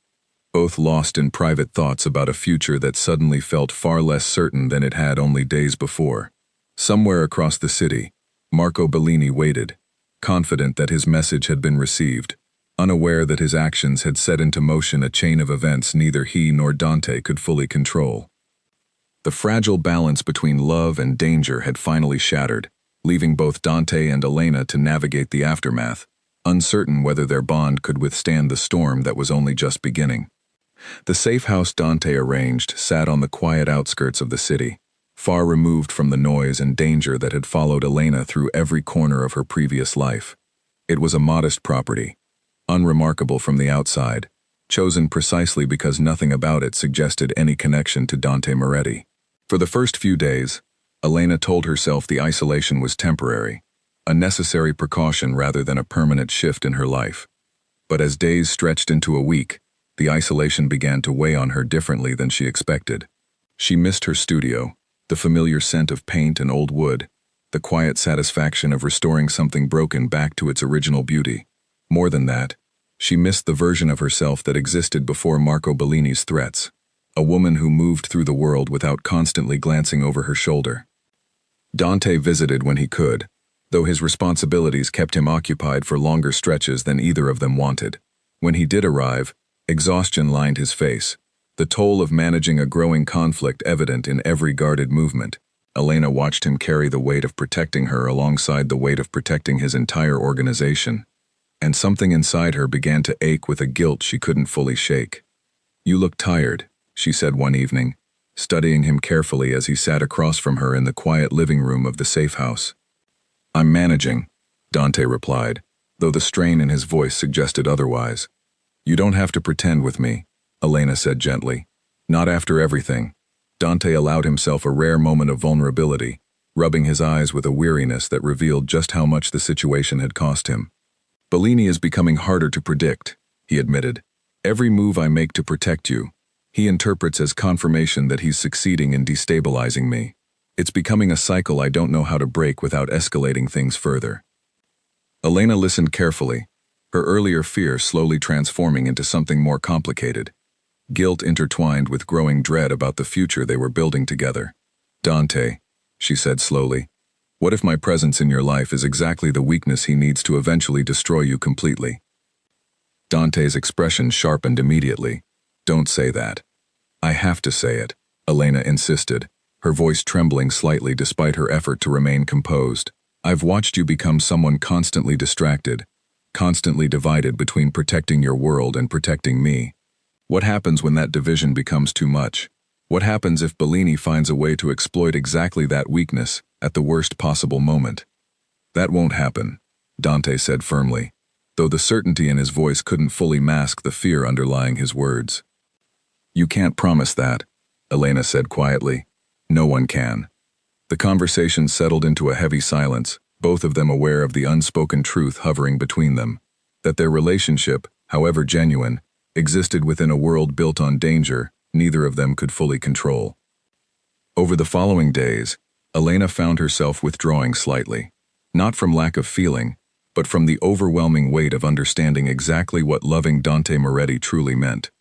both lost in private thoughts about a future that suddenly felt far less certain than it had only days before. Somewhere across the city, Marco Bellini waited, confident that his message had been received, unaware that his actions had set into motion a chain of events neither he nor Dante could fully control. The fragile balance between love and danger had finally shattered, leaving both Dante and Elena to navigate the aftermath, uncertain whether their bond could withstand the storm that was only just beginning. The safe house Dante arranged sat on the quiet outskirts of the city, far removed from the noise and danger that had followed Elena through every corner of her previous life. It was a modest property, unremarkable from the outside, chosen precisely because nothing about it suggested any connection to Dante Moretti. For the first few days, Elena told herself the isolation was temporary, a necessary precaution rather than a permanent shift in her life. But as days stretched into a week, the isolation began to weigh on her differently than she expected. She missed her studio, the familiar scent of paint and old wood, the quiet satisfaction of restoring something broken back to its original beauty. More than that, she missed the version of herself that existed before Marco Bellini's threats, a woman who moved through the world without constantly glancing over her shoulder. Dante visited when he could, though his responsibilities kept him occupied for longer stretches than either of them wanted. When he did arrive, exhaustion lined his face, the toll of managing a growing conflict evident in every guarded movement. Elena watched him carry the weight of protecting her alongside the weight of protecting his entire organization, and something inside her began to ache with a guilt she couldn't fully shake. "You look tired," she said one evening, studying him carefully as he sat across from her in the quiet living room of the safe house. "I'm managing," Dante replied, though the strain in his voice suggested otherwise. "You don't have to pretend with me," Elena said gently. "Not after everything." Dante allowed himself a rare moment of vulnerability, rubbing his eyes with a weariness that revealed just how much the situation had cost him. "Bellini is becoming harder to predict," he admitted. "Every move I make to protect you, he interprets as confirmation that he's succeeding in destabilizing me. It's becoming a cycle I don't know how to break without escalating things further." Elena listened carefully, her earlier fear slowly transforming into something more complicated, guilt intertwined with growing dread about the future they were building together. "Dante," she said slowly, "what if my presence in your life is exactly the weakness he needs to eventually destroy you completely?" Dante's expression sharpened immediately. "Don't say that." "I have to say it," Elena insisted, her voice trembling slightly despite her effort to remain composed. "I've watched you become someone constantly distracted, constantly divided between protecting your world and protecting me. What happens when that division becomes too much? What happens if Bellini finds a way to exploit exactly that weakness at the worst possible moment? That won't happen, Dante said firmly, though the certainty in his voice couldn't fully mask the fear underlying his words. You can't promise that, Elena said quietly. No one can. The conversation settled into a heavy silence, both of them aware of the unspoken truth hovering between them, that their relationship, however genuine, existed within a world built on danger neither of them could fully control. Over the following days, Elena found herself withdrawing slightly, not from lack of feeling, but from the overwhelming weight of understanding exactly what loving Dante Moretti truly meant.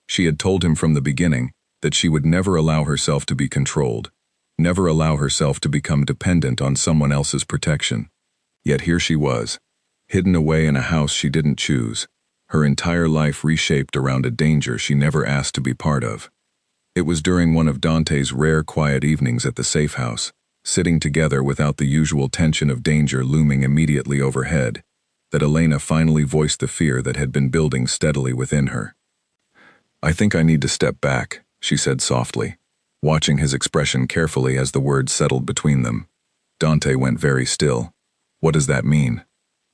She had told him from the beginning that she would never allow herself to be controlled, never allow herself to become dependent on someone else's protection. Yet here she was, hidden away in a house she didn't choose, her entire life reshaped around a danger she never asked to be part of. It was during one of Dante's rare quiet evenings at the safe house, sitting together without the usual tension of danger looming immediately overhead, that Elena finally voiced the fear that had been building steadily within her. I think I need to step back, she said softly, watching his expression carefully as the words settled between them. Dante went very still. What does that mean?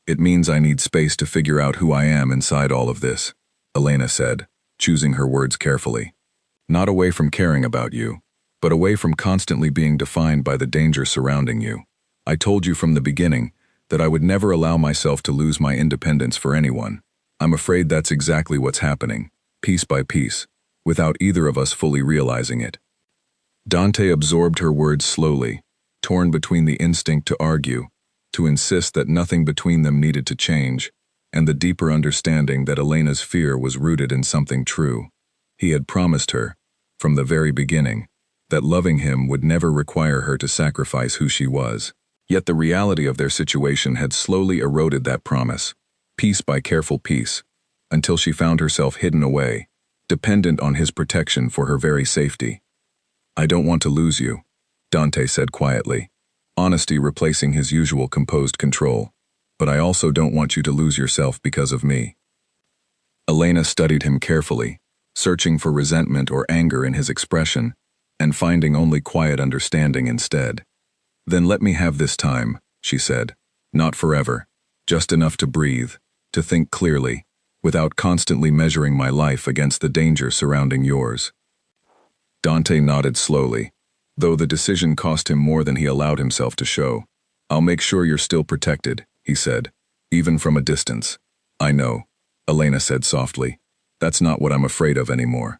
It means I need space to figure out who I am inside all of this, Elena said, choosing her words carefully. Not away from caring about you, but away from constantly being defined by the danger surrounding you. I told you from the beginning that I would never allow myself to lose my independence for anyone. I'm afraid that's exactly what's happening, piece by piece, without either of us fully realizing it. Dante absorbed her words slowly, torn between the instinct to argue, to insist that nothing between them needed to change, and the deeper understanding that Elena's fear was rooted in something true. He had promised her, from the very beginning, that loving him would never require her to sacrifice who she was. Yet the reality of their situation had slowly eroded that promise, piece by careful piece, until she found herself hidden away, dependent on his protection for her very safety. I don't want to lose you, Dante said quietly, honesty replacing his usual composed control, but I also don't want you to lose yourself because of me. Elena studied him carefully, searching for resentment or anger in his expression, and finding only quiet understanding instead. Then let me have this time, she said, not forever, just enough to breathe, to think clearly, without constantly measuring my life against the danger surrounding yours. Dante nodded slowly, though the decision cost him more than he allowed himself to show. I'll make sure you're still protected, he said, even from a distance. I know, Elena said softly. That's not what I'm afraid of anymore.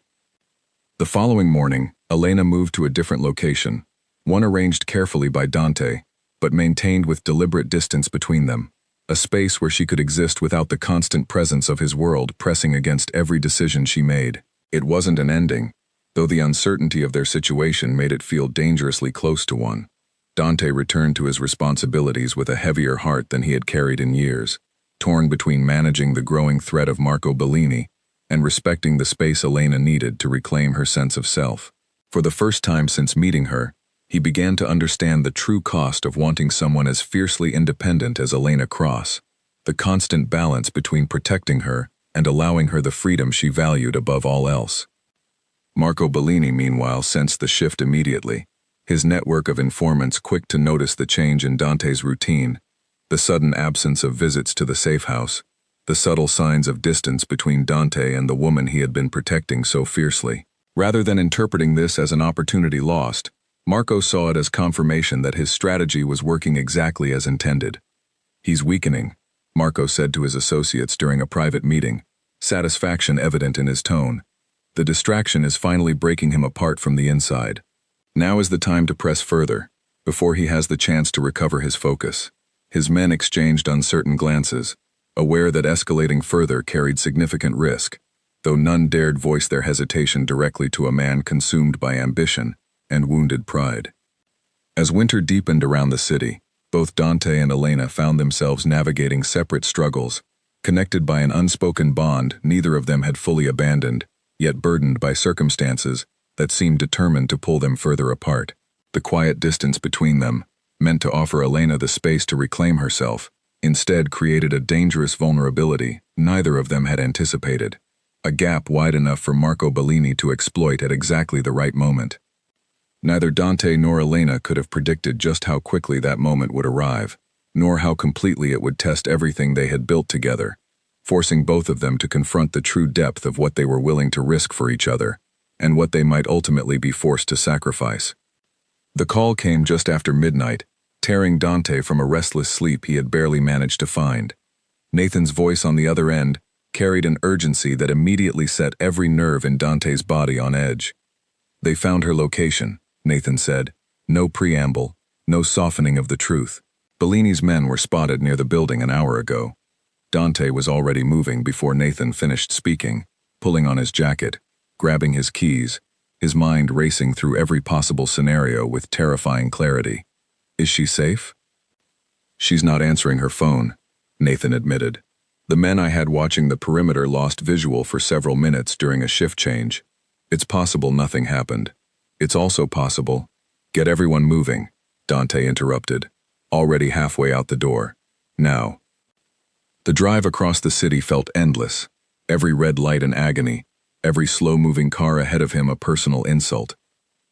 The following morning, Elena moved to a different location, one arranged carefully by Dante, but maintained with deliberate distance between them, a space where she could exist without the constant presence of his world pressing against every decision she made. It wasn't an ending, though the uncertainty of their situation made it feel dangerously close to one. Dante returned to his responsibilities with a heavier heart than he had carried in years, torn between managing the growing threat of Marco Bellini and respecting the space Elena needed to reclaim her sense of self. For the first time since meeting her, he began to understand the true cost of wanting someone as fiercely independent as Elena Cross, the constant balance between protecting her and allowing her the freedom she valued above all else. Marco Bellini, meanwhile, sensed the shift immediately, his network of informants quick to notice the change in Dante's routine, the sudden absence of visits to the safe house, the subtle signs of distance between Dante and the woman he had been protecting so fiercely. Rather than interpreting this as an opportunity lost, Marco saw it as confirmation that his strategy was working exactly as intended. He's weakening, Marco said to his associates during a private meeting, satisfaction evident in his tone. The distraction is finally breaking him apart from the inside. Now is the time to press further, before he has the chance to recover his focus. His men exchanged uncertain glances, aware that escalating further carried significant risk, though none dared voice their hesitation directly to a man consumed by ambition and wounded pride. As winter deepened around the city, both Dante and Elena found themselves navigating separate struggles, connected by an unspoken bond neither of them had fully abandoned, yet burdened by circumstances that seemed determined to pull them further apart. The quiet distance between them, meant to offer Elena the space to reclaim herself, instead created a dangerous vulnerability neither of them had anticipated, a gap wide enough for Marco Bellini to exploit at exactly the right moment. Neither Dante nor Elena could have predicted just how quickly that moment would arrive, nor how completely it would test everything they had built together, forcing both of them to confront the true depth of what they were willing to risk for each other, and what they might ultimately be forced to sacrifice. The call came just after midnight, tearing Dante from a restless sleep he had barely managed to find. Nathan's voice on the other end carried an urgency that immediately set every nerve in Dante's body on edge. "They found her location," Nathan said. No preamble, no softening of the truth. Bellini's men were spotted near the building an hour ago. Dante was already moving before Nathan finished speaking, pulling on his jacket, grabbing his keys, his mind racing through every possible scenario with terrifying clarity. "Is she safe?" "She's not answering her phone," Nathan admitted. "The men I had watching the perimeter lost visual for several minutes during a shift change. It's possible nothing happened. It's also possible—" "Get everyone moving," Dante interrupted, already halfway out the door. "Now." The drive across the city felt endless, every red light an agony, every slow-moving car ahead of him a personal insult.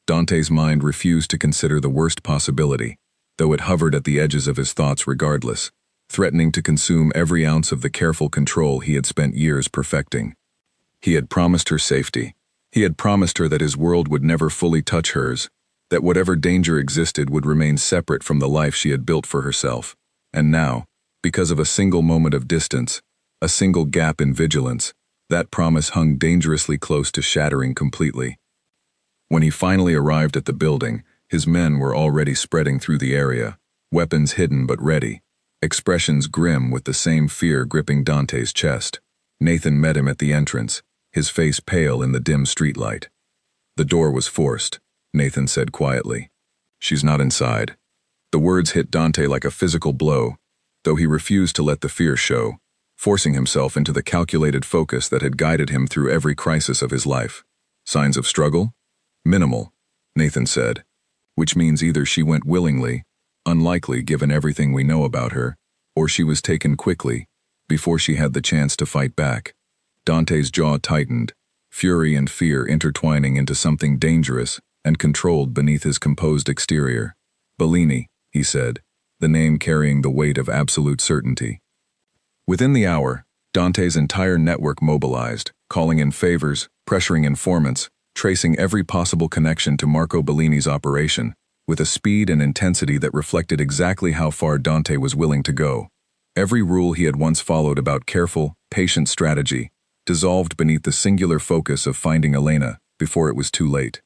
Dante's mind refused to consider the worst possibility, though it hovered at the edges of his thoughts regardless, threatening to consume every ounce of the careful control he had spent years perfecting. He had promised her safety. He had promised her that his world would never fully touch hers, that whatever danger existed would remain separate from the life she had built for herself. And now, because of a single moment of distance, a single gap in vigilance, that promise hung dangerously close to shattering completely. When he finally arrived at the building, his men were already spreading through the area, weapons hidden but ready, expressions grim with the same fear gripping Dante's chest. Nathan met him at the entrance, his face pale in the dim streetlight. "The door was forced," Nathan said quietly. "She's not inside." The words hit Dante like a physical blow, though he refused to let the fear show, forcing himself into the calculated focus that had guided him through every crisis of his life. "Signs of struggle?" "Minimal," Nathan said. "Which means either she went willingly, unlikely given everything we know about her, or she was taken quickly, before she had the chance to fight back." Dante's jaw tightened, fury and fear intertwining into something dangerous and controlled beneath his composed exterior. "Bellini," he said, the name carrying the weight of absolute certainty. Within the hour, Dante's entire network mobilized, calling in favors, pressuring informants, tracing every possible connection to Marco Bellini's operation, with a speed and intensity that reflected exactly how far Dante was willing to go. Every rule he had once followed about careful, patient strategy dissolved beneath the singular focus of finding Elena before it was too late.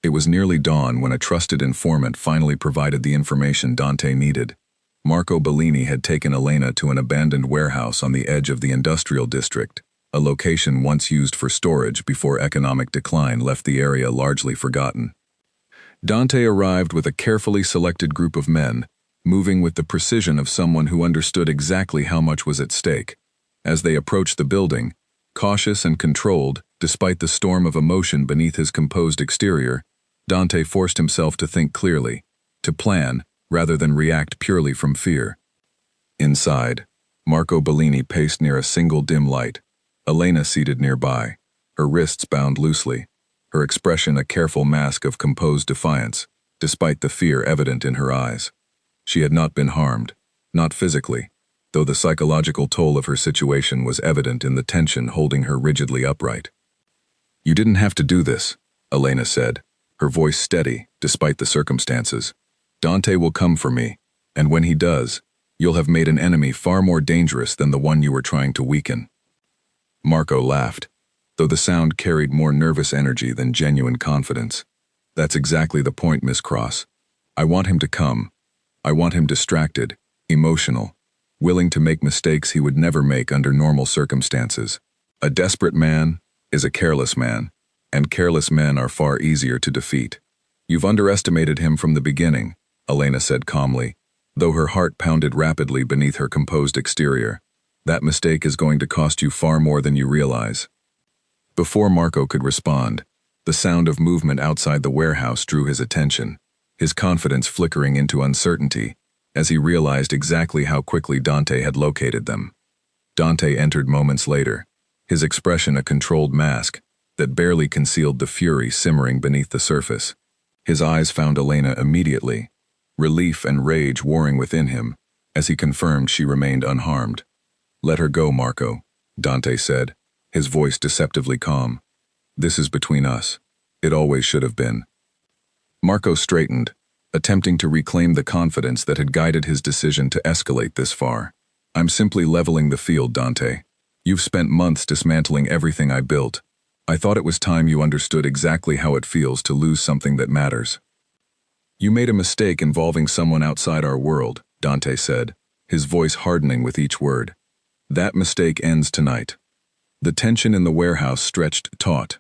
It was nearly dawn when a trusted informant finally provided the information Dante needed. Marco Bellini had taken Elena to an abandoned warehouse on the edge of the industrial district, a location once used for storage before economic decline left the area largely forgotten. Dante arrived with a carefully selected group of men, moving with the precision of someone who understood exactly how much was at stake. As they approached the building, cautious and controlled, despite the storm of emotion beneath his composed exterior, Dante forced himself to think clearly, to plan, rather than react purely from fear. Inside, Marco Bellini paced near a single dim light, Elena seated nearby, her wrists bound loosely, her expression a careful mask of composed defiance, despite the fear evident in her eyes. She had not been harmed, not physically, though the psychological toll of her situation was evident in the tension holding her rigidly upright. "You didn't have to do this," Elena said, her voice steady despite the circumstances. "Dante will come for me, and when he does, you'll have made an enemy far more dangerous than the one you were trying to weaken." Marco laughed, though the sound carried more nervous energy than genuine confidence. "That's exactly the point, Miss Cross. I want him to come. I want him distracted, emotional, willing to make mistakes he would never make under normal circumstances. A desperate man is a careless man, and careless men are far easier to defeat. You've underestimated him from the beginning," Elena said calmly, though her heart pounded rapidly beneath her composed exterior. "That mistake is going to cost you far more than you realize." Before Marco could respond, the sound of movement outside the warehouse drew his attention, his confidence flickering into uncertainty, as he realized exactly how quickly Dante had located them. Dante entered moments later, his expression a controlled mask that barely concealed the fury simmering beneath the surface. His eyes found Elena immediately, relief and rage warring within him, as he confirmed she remained unharmed. "Let her go, Marco," Dante said, his voice deceptively calm. "This is between us. It always should have been." Marco straightened, attempting to reclaim the confidence that had guided his decision to escalate this far. "I'm simply leveling the field, Dante. You've spent months dismantling everything I built. I thought it was time you understood exactly how it feels to lose something that matters." "You made a mistake involving someone outside our world," Dante said, his voice hardening with each word. "That mistake ends tonight." The tension in the warehouse stretched taut,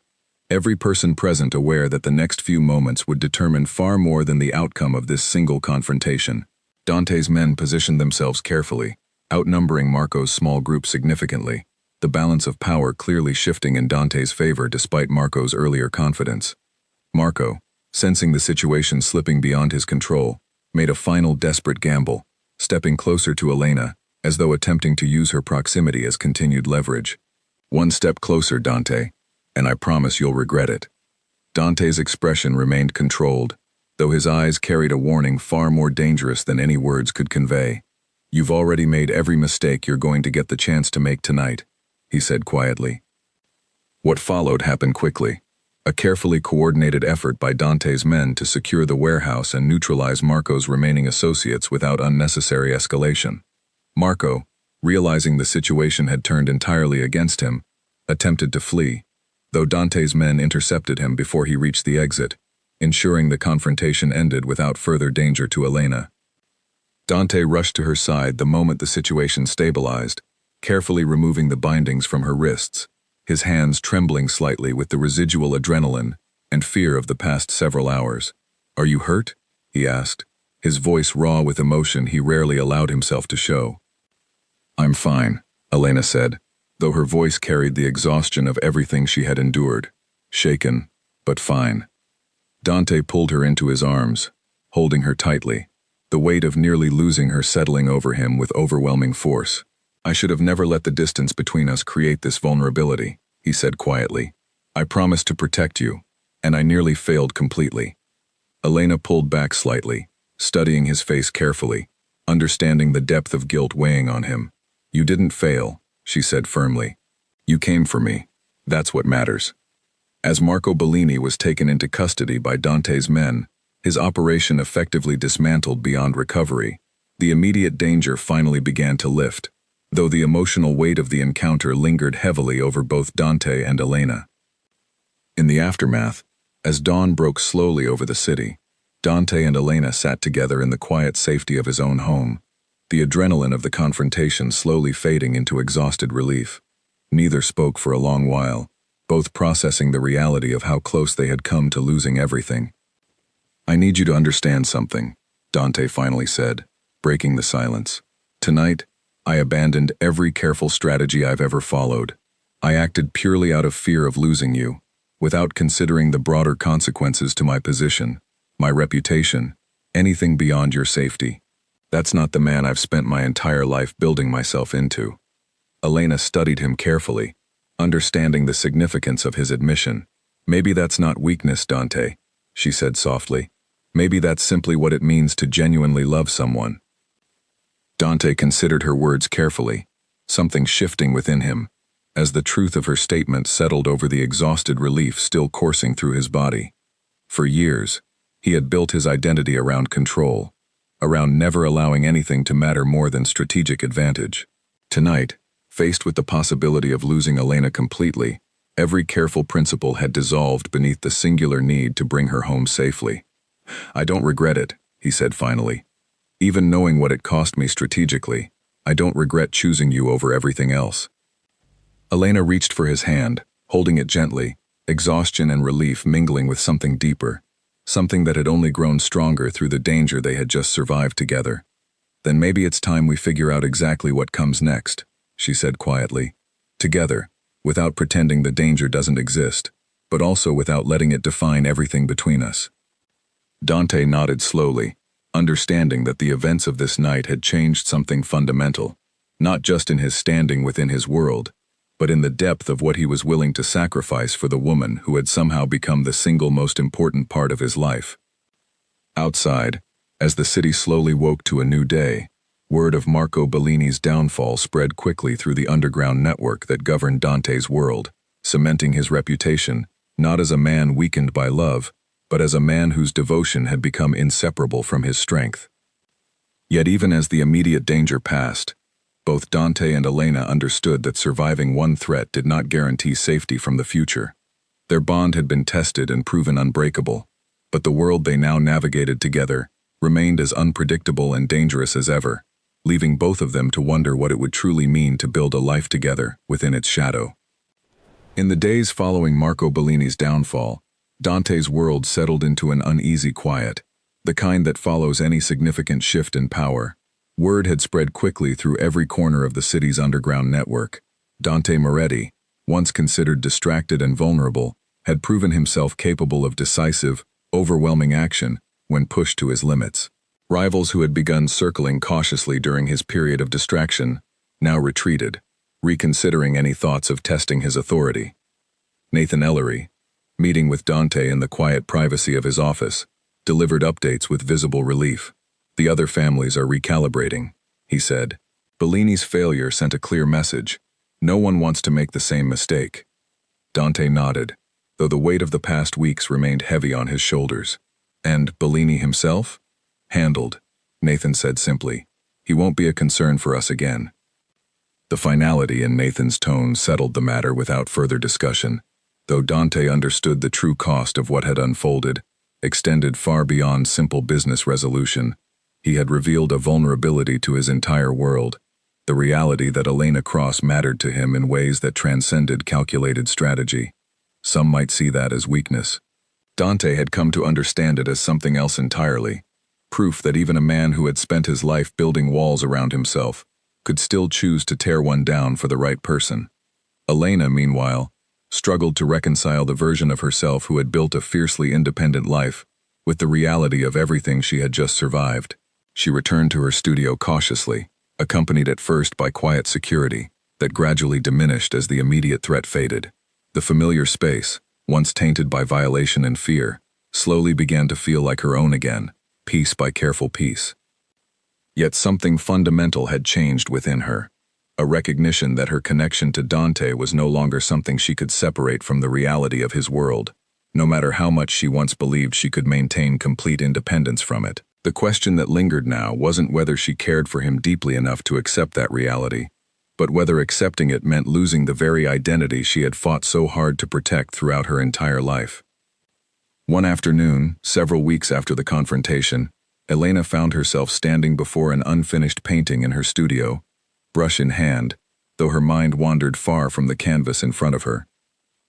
every person present aware that the next few moments would determine far more than the outcome of this single confrontation. Dante's men positioned themselves carefully, outnumbering Marco's small group significantly, the balance of power clearly shifting in Dante's favor despite Marco's earlier confidence. Marco, sensing the situation slipping beyond his control, made a final desperate gamble, stepping closer to Elena, as though attempting to use her proximity as continued leverage. "One step closer, Dante, and I promise you'll regret it." Dante's expression remained controlled, though his eyes carried a warning far more dangerous than any words could convey. "You've already made every mistake you're going to get the chance to make tonight," he said quietly. What followed happened quickly, a carefully coordinated effort by Dante's men to secure the warehouse and neutralize Marco's remaining associates without unnecessary escalation. Marco, realizing the situation had turned entirely against him, attempted to flee, though Dante's men intercepted him before he reached the exit, ensuring the confrontation ended without further danger to Elena. Dante rushed to her side the moment the situation stabilized, carefully removing the bindings from her wrists, his hands trembling slightly with the residual adrenaline and fear of the past several hours. "Are you hurt?" he asked, his voice raw with emotion he rarely allowed himself to show. "I'm fine," Elena said, though her voice carried the exhaustion of everything she had endured. "Shaken, but fine." Dante pulled her into his arms, holding her tightly, the weight of nearly losing her settling over him with overwhelming force. "I should have never let the distance between us create this vulnerability," he said quietly. "I promised to protect you, and I nearly failed completely." Elena pulled back slightly, studying his face carefully, understanding the depth of guilt weighing on him. "You didn't fail," she said firmly. "You came for me. That's what matters." As Marco Bellini was taken into custody by Dante's men, his operation effectively dismantled beyond recovery, the immediate danger finally began to lift, though the emotional weight of the encounter lingered heavily over both Dante and Elena. In the aftermath, as dawn broke slowly over the city, Dante and Elena sat together in the quiet safety of his own home, the adrenaline of the confrontation slowly fading into exhausted relief. Neither spoke for a long while, both processing the reality of how close they had come to losing everything. "I need you to understand something," Dante finally said, breaking the silence. "Tonight, I abandoned every careful strategy I've ever followed. I acted purely out of fear of losing you, without considering the broader consequences to my position, my reputation, anything beyond your safety. That's not the man I've spent my entire life building myself into." Elena studied him carefully, understanding the significance of his admission. "Maybe that's not weakness, Dante," she said softly. "Maybe that's simply what it means to genuinely love someone." Dante considered her words carefully, something shifting within him, as the truth of her statement settled over the exhausted relief still coursing through his body. For years, he had built his identity around control, around never allowing anything to matter more than strategic advantage. Tonight, faced with the possibility of losing Elena completely, every careful principle had dissolved beneath the singular need to bring her home safely. "I don't regret it," he said finally. "Even knowing what it cost me strategically, I don't regret choosing you over everything else." Elena reached for his hand, holding it gently, exhaustion and relief mingling with something deeper, something that had only grown stronger through the danger they had just survived together. "Then maybe it's time we figure out exactly what comes next," she said quietly. "Together, without pretending the danger doesn't exist, but also without letting it define everything between us." Dante nodded slowly, understanding that the events of this night had changed something fundamental, not just in his standing within his world, but in the depth of what he was willing to sacrifice for the woman who had somehow become the single most important part of his life. Outside, as the city slowly woke to a new day, word of Marco Bellini's downfall spread quickly through the underground network that governed Dante's world, cementing his reputation, not as a man weakened by love, but as a man whose devotion had become inseparable from his strength. Yet even as the immediate danger passed, both Dante and Elena understood that surviving one threat did not guarantee safety from the future. Their bond had been tested and proven unbreakable, but the world they now navigated together remained as unpredictable and dangerous as ever, leaving both of them to wonder what it would truly mean to build a life together within its shadow. In the days following Marco Bellini's downfall, Dante's world settled into an uneasy quiet, the kind that follows any significant shift in power. Word had spread quickly through every corner of the city's underground network. Dante Moretti, once considered distracted and vulnerable, had proven himself capable of decisive, overwhelming action when pushed to his limits. Rivals who had begun circling cautiously during his period of distraction now retreated, reconsidering any thoughts of testing his authority. Nathan Ellery, meeting with Dante in the quiet privacy of his office, delivered updates with visible relief. "The other families are recalibrating," he said. "Bellini's failure sent a clear message. No one wants to make the same mistake." Dante nodded, though the weight of the past weeks remained heavy on his shoulders. "And Bellini himself?" "Handled," Nathan said simply. "He won't be a concern for us again." The finality in Nathan's tone settled the matter without further discussion, though Dante understood the true cost of what had unfolded, extended far beyond simple business resolution. He had revealed a vulnerability to his entire world, the reality that Elena Cross mattered to him in ways that transcended calculated strategy. Some might see that as weakness. Dante had come to understand it as something else entirely, proof that even a man who had spent his life building walls around himself could still choose to tear one down for the right person. Elena, meanwhile, struggled to reconcile the version of herself who had built a fiercely independent life with the reality of everything she had just survived. She returned to her studio cautiously, accompanied at first by quiet security that gradually diminished as the immediate threat faded. The familiar space, once tainted by violation and fear, slowly began to feel like her own again, piece by careful piece. Yet something fundamental had changed within her, a recognition that her connection to Dante was no longer something she could separate from the reality of his world, no matter how much she once believed she could maintain complete independence from it. The question that lingered now wasn't whether she cared for him deeply enough to accept that reality, but whether accepting it meant losing the very identity she had fought so hard to protect throughout her entire life. One afternoon, several weeks after the confrontation, Elena found herself standing before an unfinished painting in her studio, brush in hand, though her mind wandered far from the canvas in front of her.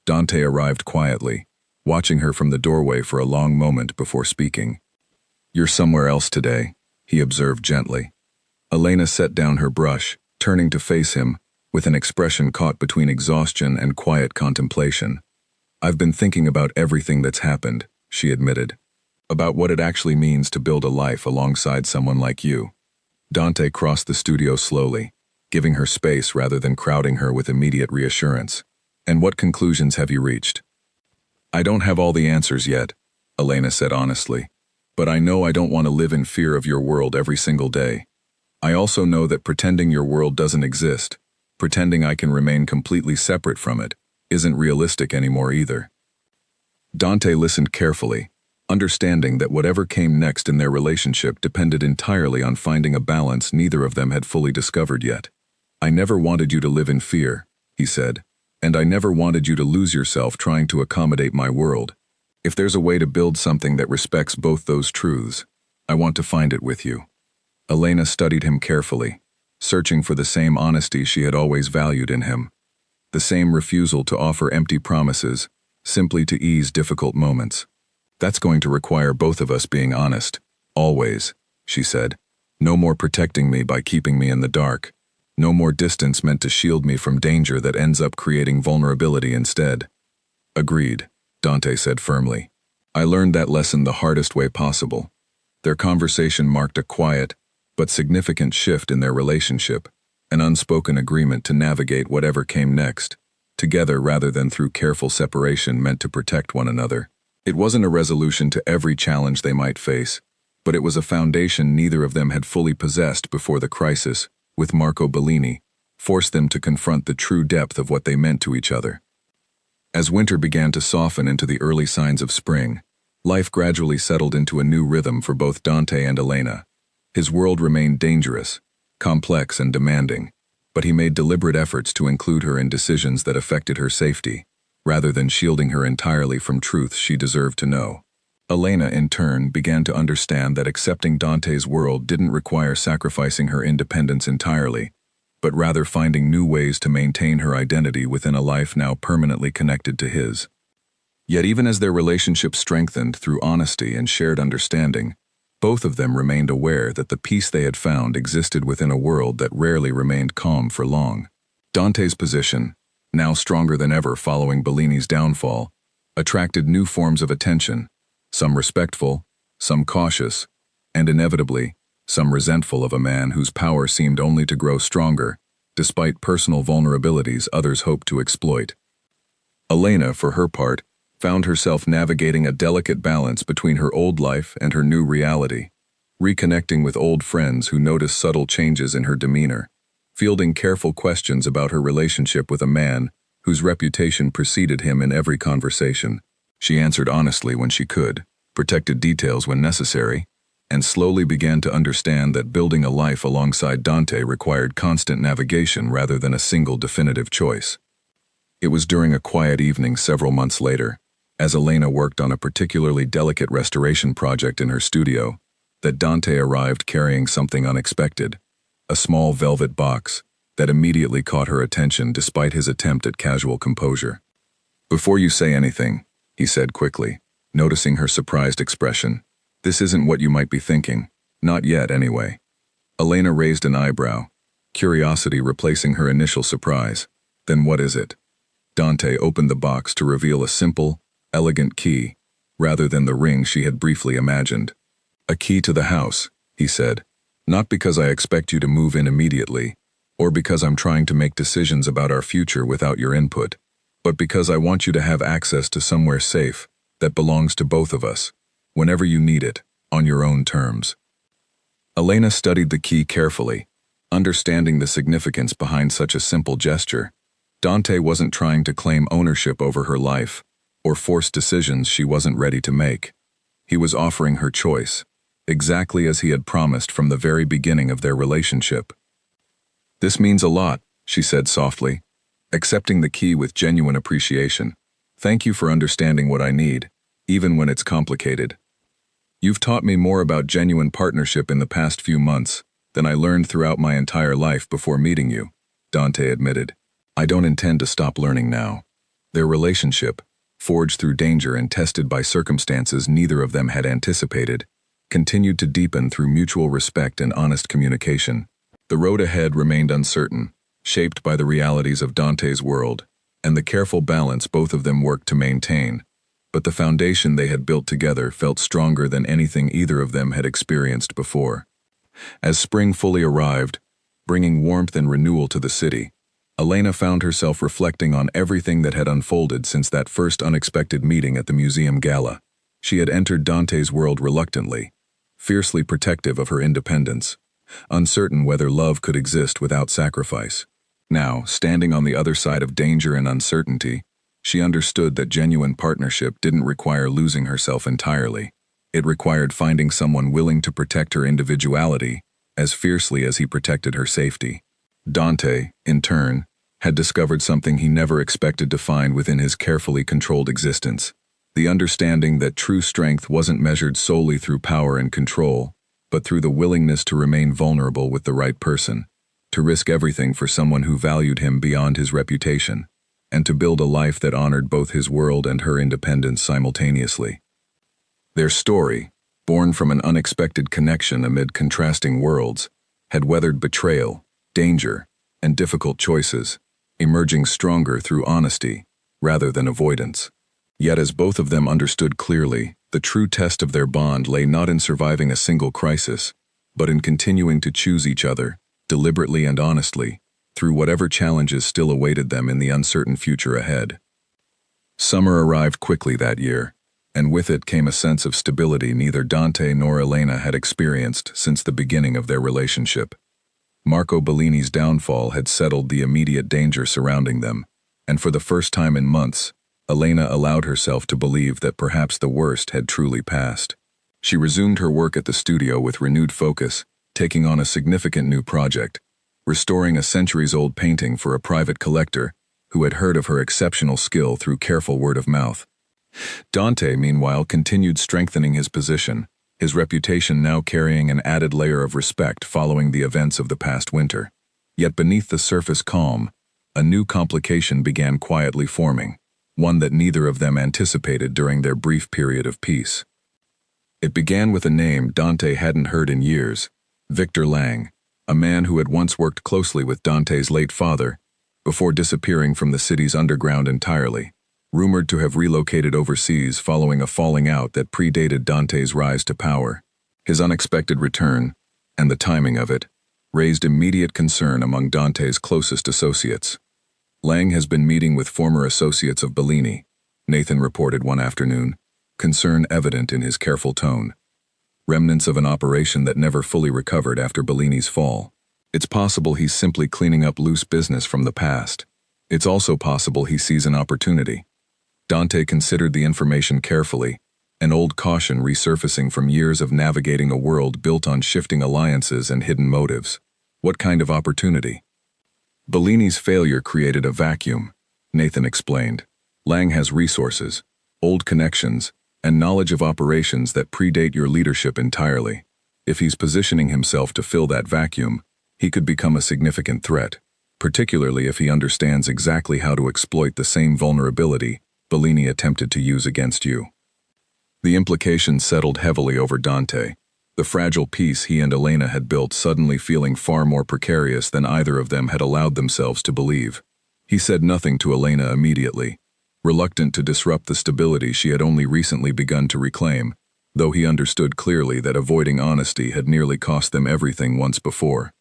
Dante arrived quietly, watching her from the doorway for a long moment before speaking. "You're somewhere else today," he observed gently. Elena set down her brush, turning to face him, with an expression caught between exhaustion and quiet contemplation. "I've been thinking about everything that's happened," she admitted. "About what it actually means to build a life alongside someone like you." Dante crossed the studio slowly, giving her space rather than crowding her with immediate reassurance. "And what conclusions have you reached?" "I don't have all the answers yet," Elena said honestly. "But I know I don't want to live in fear of your world every single day. I also know that pretending your world doesn't exist, pretending I can remain completely separate from it, isn't realistic anymore either." Dante listened carefully, understanding that whatever came next in their relationship depended entirely on finding a balance neither of them had fully discovered yet. "I never wanted you to live in fear," he said, "and I never wanted you to lose yourself trying to accommodate my world. If there's a way to build something that respects both those truths, I want to find it with you." Elena studied him carefully, searching for the same honesty she had always valued in him, the same refusal to offer empty promises, simply to ease difficult moments. "That's going to require both of us being honest, always," she said. "No more protecting me by keeping me in the dark. No more distance meant to shield me from danger that ends up creating vulnerability instead." "Agreed," Dante said firmly. "I learned that lesson the hardest way possible. Their conversation marked a quiet, but significant shift in their relationship, an unspoken agreement to navigate whatever came next, together rather than through careful separation meant to protect one another. It wasn't a resolution to every challenge they might face, but it was a foundation neither of them had fully possessed before the crisis, with Marco Bellini, forced them to confront the true depth of what they meant to each other. As winter began to soften into the early signs of spring, life gradually settled into a new rhythm for both Dante and Elena. His world remained dangerous, complex and demanding, but he made deliberate efforts to include her in decisions that affected her safety, rather than shielding her entirely from truths she deserved to know. Elena, in turn, began to understand that accepting Dante's world didn't require sacrificing her independence entirely, but rather finding new ways to maintain her identity within a life now permanently connected to his. Yet even as their relationship strengthened through honesty and shared understanding, both of them remained aware that the peace they had found existed within a world that rarely remained calm for long. Dante's position, now stronger than ever following Bellini's downfall, attracted new forms of attention, some respectful, some cautious, and inevitably, some resentful of a man whose power seemed only to grow stronger, despite personal vulnerabilities others hoped to exploit. Elena, for her part, found herself navigating a delicate balance between her old life and her new reality, reconnecting with old friends who noticed subtle changes in her demeanor, fielding careful questions about her relationship with a man whose reputation preceded him in every conversation. She answered honestly when she could, protected details when necessary, and slowly began to understand that building a life alongside Dante required constant navigation rather than a single definitive choice. It was during a quiet evening several months later, as Elena worked on a particularly delicate restoration project in her studio, that Dante arrived carrying something unexpected, a small velvet box that immediately caught her attention despite his attempt at casual composure. "Before you say anything," he said quickly, noticing her surprised expression, "this isn't what you might be thinking. Not yet, anyway." Elena raised an eyebrow, curiosity replacing her initial surprise. "Then what is it?" Dante opened the box to reveal a simple, elegant key, rather than the ring she had briefly imagined. "A key to the house," he said, "not because I expect you to move in immediately, or because I'm trying to make decisions about our future without your input, but because I want you to have access to somewhere safe that belongs to both of us, whenever you need it, on your own terms." Elena studied the key carefully, understanding the significance behind such a simple gesture. Dante wasn't trying to claim ownership over her life, or force decisions she wasn't ready to make. He was offering her choice, exactly as he had promised from the very beginning of their relationship. "This means a lot," she said softly, accepting the key with genuine appreciation. "Thank you for understanding what I need, even when it's complicated. You've taught me more about genuine partnership in the past few months than I learned throughout my entire life before meeting you," Dante admitted. "I don't intend to stop learning now." Their relationship, forged through danger and tested by circumstances neither of them had anticipated, continued to deepen through mutual respect and honest communication. The road ahead remained uncertain, shaped by the realities of Dante's world, and the careful balance both of them worked to maintain, but the foundation they had built together felt stronger than anything either of them had experienced before. As spring fully arrived, bringing warmth and renewal to the city, Elena found herself reflecting on everything that had unfolded since that first unexpected meeting at the museum gala. She had entered Dante's world reluctantly, fiercely protective of her independence, uncertain whether love could exist without sacrifice. Now, standing on the other side of danger and uncertainty, she understood that genuine partnership didn't require losing herself entirely. It required finding someone willing to protect her individuality as fiercely as he protected her safety. Dante, in turn, had discovered something he never expected to find within his carefully controlled existence: the understanding that true strength wasn't measured solely through power and control, but through the willingness to remain vulnerable with the right person, to risk everything for someone who valued him beyond his reputation, and to build a life that honored both his world and her independence simultaneously. Their story, born from an unexpected connection amid contrasting worlds, had weathered betrayal, danger, and difficult choices, emerging stronger through honesty rather than avoidance. Yet as both of them understood clearly, The true test of their bond lay not in surviving a single crisis, but in continuing to choose each other, deliberately and honestly, through whatever challenges still awaited them in the uncertain future ahead. Summer arrived quickly that year, and with it came a sense of stability neither Dante nor Elena had experienced since the beginning of their relationship. Marco Bellini's downfall had settled the immediate danger surrounding them, and for the first time in months, Elena allowed herself to believe that perhaps the worst had truly passed. She resumed her work at the studio with renewed focus, taking on a significant new project, restoring a centuries-old painting for a private collector who had heard of her exceptional skill through careful word of mouth. Dante, meanwhile, continued strengthening his position, his reputation now carrying an added layer of respect following the events of the past winter. Yet beneath the surface calm, a new complication began quietly forming, one that neither of them anticipated during their brief period of peace. It began with a name Dante hadn't heard in years, Victor Lang, a man who had once worked closely with Dante's late father, before disappearing from the city's underground entirely, rumored to have relocated overseas following a falling out that predated Dante's rise to power. His unexpected return, and the timing of it, raised immediate concern among Dante's closest associates. Lang has been meeting with former associates of Bellini, Nathan reported one afternoon, concern evident in his careful tone. Remnants of an operation that never fully recovered after Bellini's fall. It's possible he's simply cleaning up loose business from the past. It's also possible he sees an opportunity. Dante considered the information carefully, an old caution resurfacing from years of navigating a world built on shifting alliances and hidden motives. What kind of opportunity? Bellini's failure created a vacuum, Nathan explained. Lang has resources, old connections, and knowledge of operations that predate your leadership entirely. If he's positioning himself to fill that vacuum, he could become a significant threat, particularly if he understands exactly how to exploit the same vulnerability Bellini attempted to use against you. The implications settled heavily over Dante, the fragile peace he and Elena had built suddenly feeling far more precarious than either of them had allowed themselves to believe. He said nothing to Elena immediately, reluctant to disrupt the stability she had only recently begun to reclaim, though he understood clearly that avoiding honesty had nearly cost them everything once before.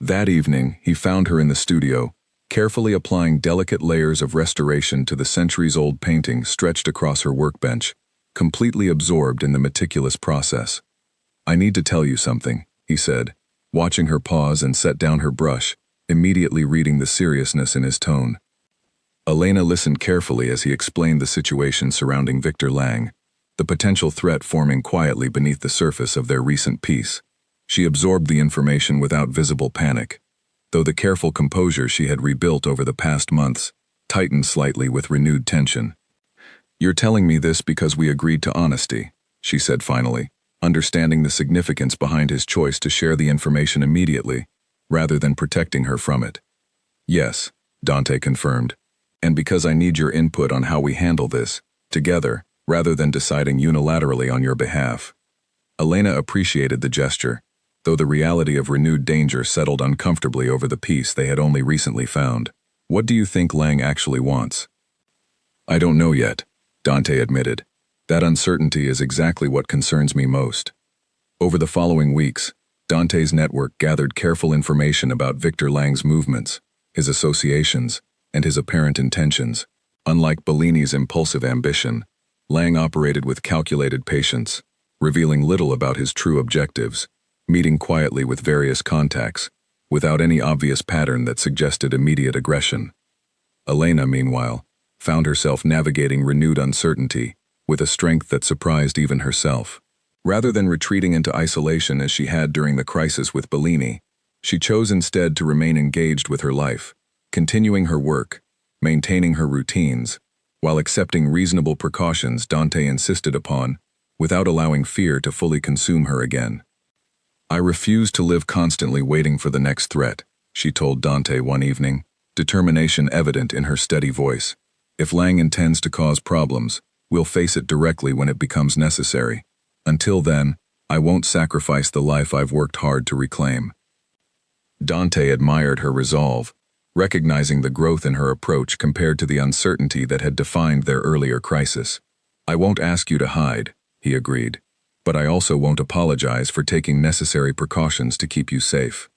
That evening, he found her in the studio, carefully applying delicate layers of restoration to the centuries-old painting stretched across her workbench, completely absorbed in the meticulous process. "I need to tell you something," he said, watching her pause and set down her brush, immediately reading the seriousness in his tone. Elena listened carefully as he explained the situation surrounding Victor Lang, the potential threat forming quietly beneath the surface of their recent peace. She absorbed the information without visible panic, though the careful composure she had rebuilt over the past months tightened slightly with renewed tension. "You're telling me this because we agreed to honesty," she said finally, understanding the significance behind his choice to share the information immediately, rather than protecting her from it. "Yes," Dante confirmed, "and because I need your input on how we handle this, together, rather than deciding unilaterally on your behalf." Elena appreciated the gesture, though the reality of renewed danger settled uncomfortably over the peace they had only recently found. "What do you think Lang actually wants?" "I don't know yet," Dante admitted. "That uncertainty is exactly what concerns me most." Over the following weeks, Dante's network gathered careful information about Victor Lang's movements, his associations, and his apparent intentions. Unlike Bellini's impulsive ambition, Lang operated with calculated patience, revealing little about his true objectives, meeting quietly with various contacts, without any obvious pattern that suggested immediate aggression. Elena, meanwhile, found herself navigating renewed uncertainty, with a strength that surprised even herself. Rather than retreating into isolation as she had during the crisis with Bellini, she chose instead to remain engaged with her life, continuing her work, maintaining her routines, while accepting reasonable precautions Dante insisted upon, without allowing fear to fully consume her again. "I refuse to live constantly waiting for the next threat," she told Dante one evening, determination evident in her steady voice. "If Lang intends to cause problems, we'll face it directly when it becomes necessary. Until then, I won't sacrifice the life I've worked hard to reclaim." Dante admired her resolve, recognizing the growth in her approach compared to the uncertainty that had defined their earlier crisis. "I won't ask you to hide," he agreed. But I also won't apologize for taking necessary precautions to keep you safe.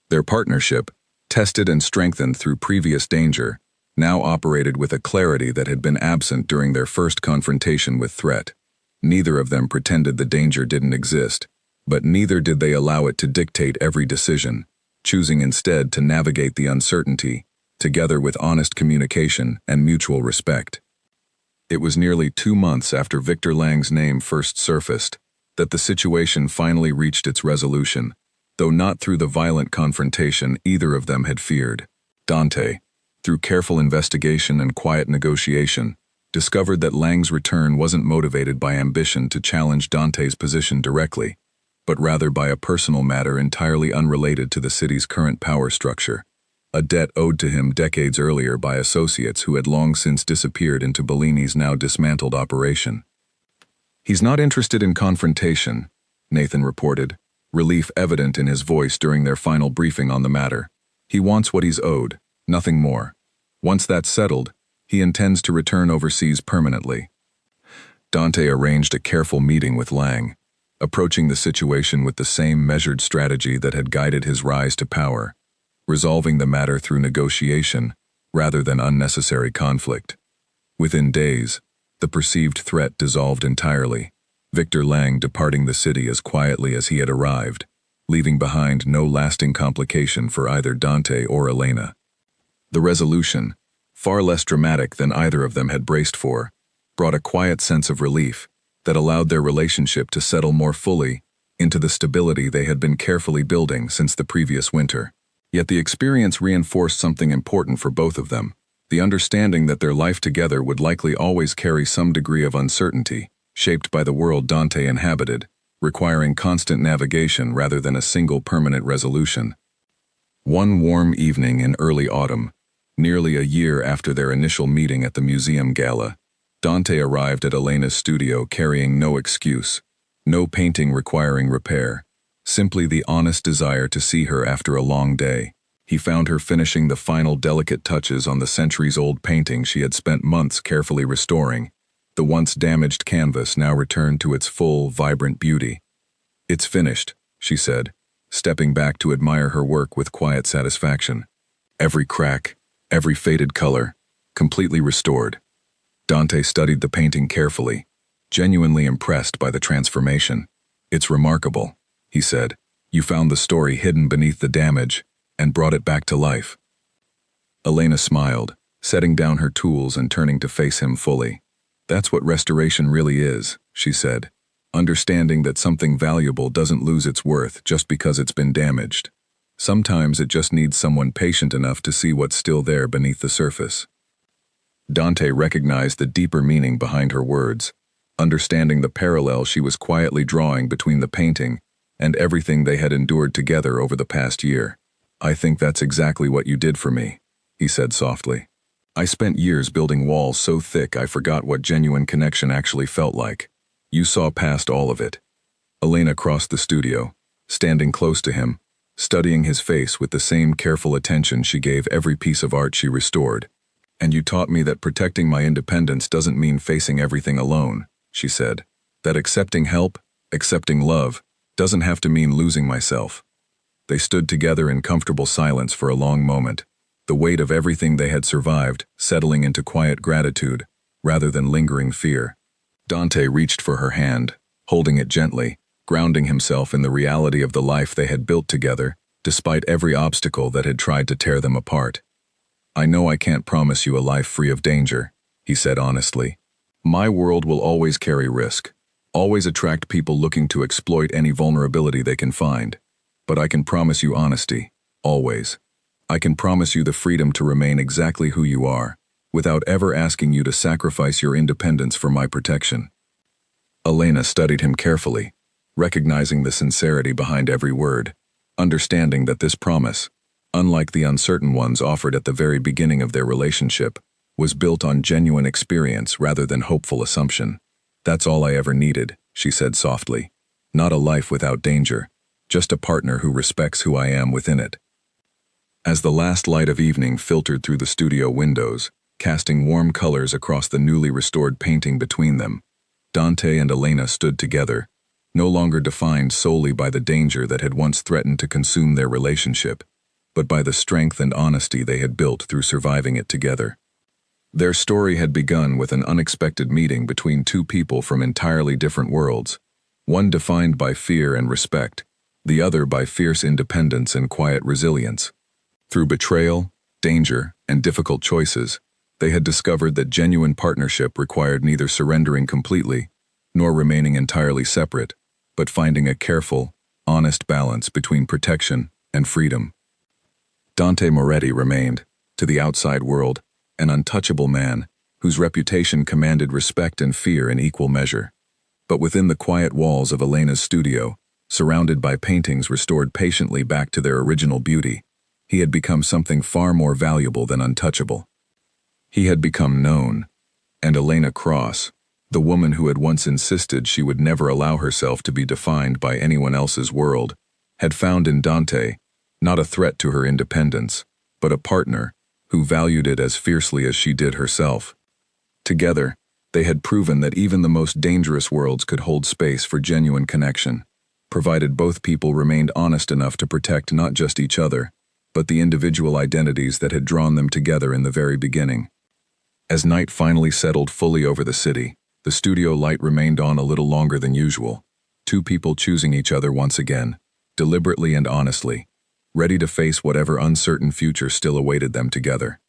Their partnership, tested and strengthened through previous danger, now operated with a clarity that had been absent during their first confrontation with threat. Neither of them pretended the danger didn't exist, but neither did they allow it to dictate every decision, choosing instead to navigate the uncertainty, together with honest communication and mutual respect. It was nearly 2 months after Victor Lang's name first surfaced that the situation finally reached its resolution, though not through the violent confrontation either of them had feared. Dante, through careful investigation and quiet negotiation, discovered that Lang's return wasn't motivated by ambition to challenge Dante's position directly, but rather by a personal matter entirely unrelated to the city's current power structure, a debt owed to him decades earlier by associates who had long since disappeared into Bellini's now dismantled operation. "He's not interested in confrontation," Nathan reported, relief evident in his voice during their final briefing on the matter. "He wants what he's owed, nothing more. Once that's settled, he intends to return overseas permanently." Dante arranged a careful meeting with Lang, approaching the situation with the same measured strategy that had guided his rise to power, resolving the matter through negotiation rather than unnecessary conflict. Within days, the perceived threat dissolved entirely, Victor Lang departing the city as quietly as he had arrived, leaving behind no lasting complication for either Dante or Elena. The resolution, far less dramatic than either of them had braced for, brought a quiet sense of relief that allowed their relationship to settle more fully into the stability they had been carefully building since the previous winter. Yet the experience reinforced something important for both of them, the understanding that their life together would likely always carry some degree of uncertainty, shaped by the world Dante inhabited, requiring constant navigation rather than a single permanent resolution. One warm evening in early autumn, nearly a year after their initial meeting at the museum gala, Dante arrived at Elena's studio carrying no excuse, no painting requiring repair, simply the honest desire to see her after a long day. He found her finishing the final delicate touches on the centuries-old painting she had spent months carefully restoring, the once damaged canvas now returned to its full, vibrant beauty. "It's finished," she said, stepping back to admire her work with quiet satisfaction. Every crack, every faded color, completely restored. Dante studied the painting carefully, genuinely impressed by the transformation. "It's remarkable," he said. "You found the story hidden beneath the damage and brought it back to life." Elena smiled, setting down her tools and turning to face him fully. "That's what restoration really is," she said, understanding that something valuable doesn't lose its worth just because it's been damaged. Sometimes it just needs someone patient enough to see what's still there beneath the surface. Dante recognized the deeper meaning behind her words, understanding the parallel she was quietly drawing between the painting and everything they had endured together over the past year. "I think that's exactly what you did for me," he said softly. "I spent years building walls so thick I forgot what genuine connection actually felt like. You saw past all of it." Elena crossed the studio, standing close to him, studying his face with the same careful attention she gave every piece of art she restored. "And you taught me that protecting my independence doesn't mean facing everything alone," she said. "That accepting help, accepting love, doesn't have to mean losing myself." They stood together in comfortable silence for a long moment, the weight of everything they had survived settling into quiet gratitude rather than lingering fear. Dante reached for her hand, holding it gently, grounding himself in the reality of the life they had built together, despite every obstacle that had tried to tear them apart. "I know I can't promise you a life free of danger," he said honestly. "My world will always carry risk, always attract people looking to exploit any vulnerability they can find. But I can promise you honesty, always. I can promise you the freedom to remain exactly who you are, without ever asking you to sacrifice your independence for my protection." Elena studied him carefully, recognizing the sincerity behind every word, understanding that this promise, unlike the uncertain ones offered at the very beginning of their relationship, was built on genuine experience rather than hopeful assumption. "That's all I ever needed," she said softly. "Not a life without danger, just a partner who respects who I am within it." As the last light of evening filtered through the studio windows, casting warm colors across the newly restored painting between them, Dante and Elena stood together, no longer defined solely by the danger that had once threatened to consume their relationship, but by the strength and honesty they had built through surviving it together. Their story had begun with an unexpected meeting between two people from entirely different worlds, one defined by fear and respect, the other by fierce independence and quiet resilience. Through betrayal, danger, and difficult choices, they had discovered that genuine partnership required neither surrendering completely nor remaining entirely separate, but finding a careful, honest balance between protection and freedom. Dante Moretti remained, to the outside world, an untouchable man whose reputation commanded respect and fear in equal measure. But within the quiet walls of Elena's studio, surrounded by paintings restored patiently back to their original beauty, he had become something far more valuable than untouchable. He had become known, and Elena Cross, the woman who had once insisted she would never allow herself to be defined by anyone else's world, had found in Dante not a threat to her independence, but a partner who valued it as fiercely as she did herself. Together, they had proven that even the most dangerous worlds could hold space for genuine connection, provided both people remained honest enough to protect not just each other, but the individual identities that had drawn them together in the very beginning. As night finally settled fully over the city, the studio light remained on a little longer than usual, two people choosing each other once again, deliberately and honestly, ready to face whatever uncertain future still awaited them together.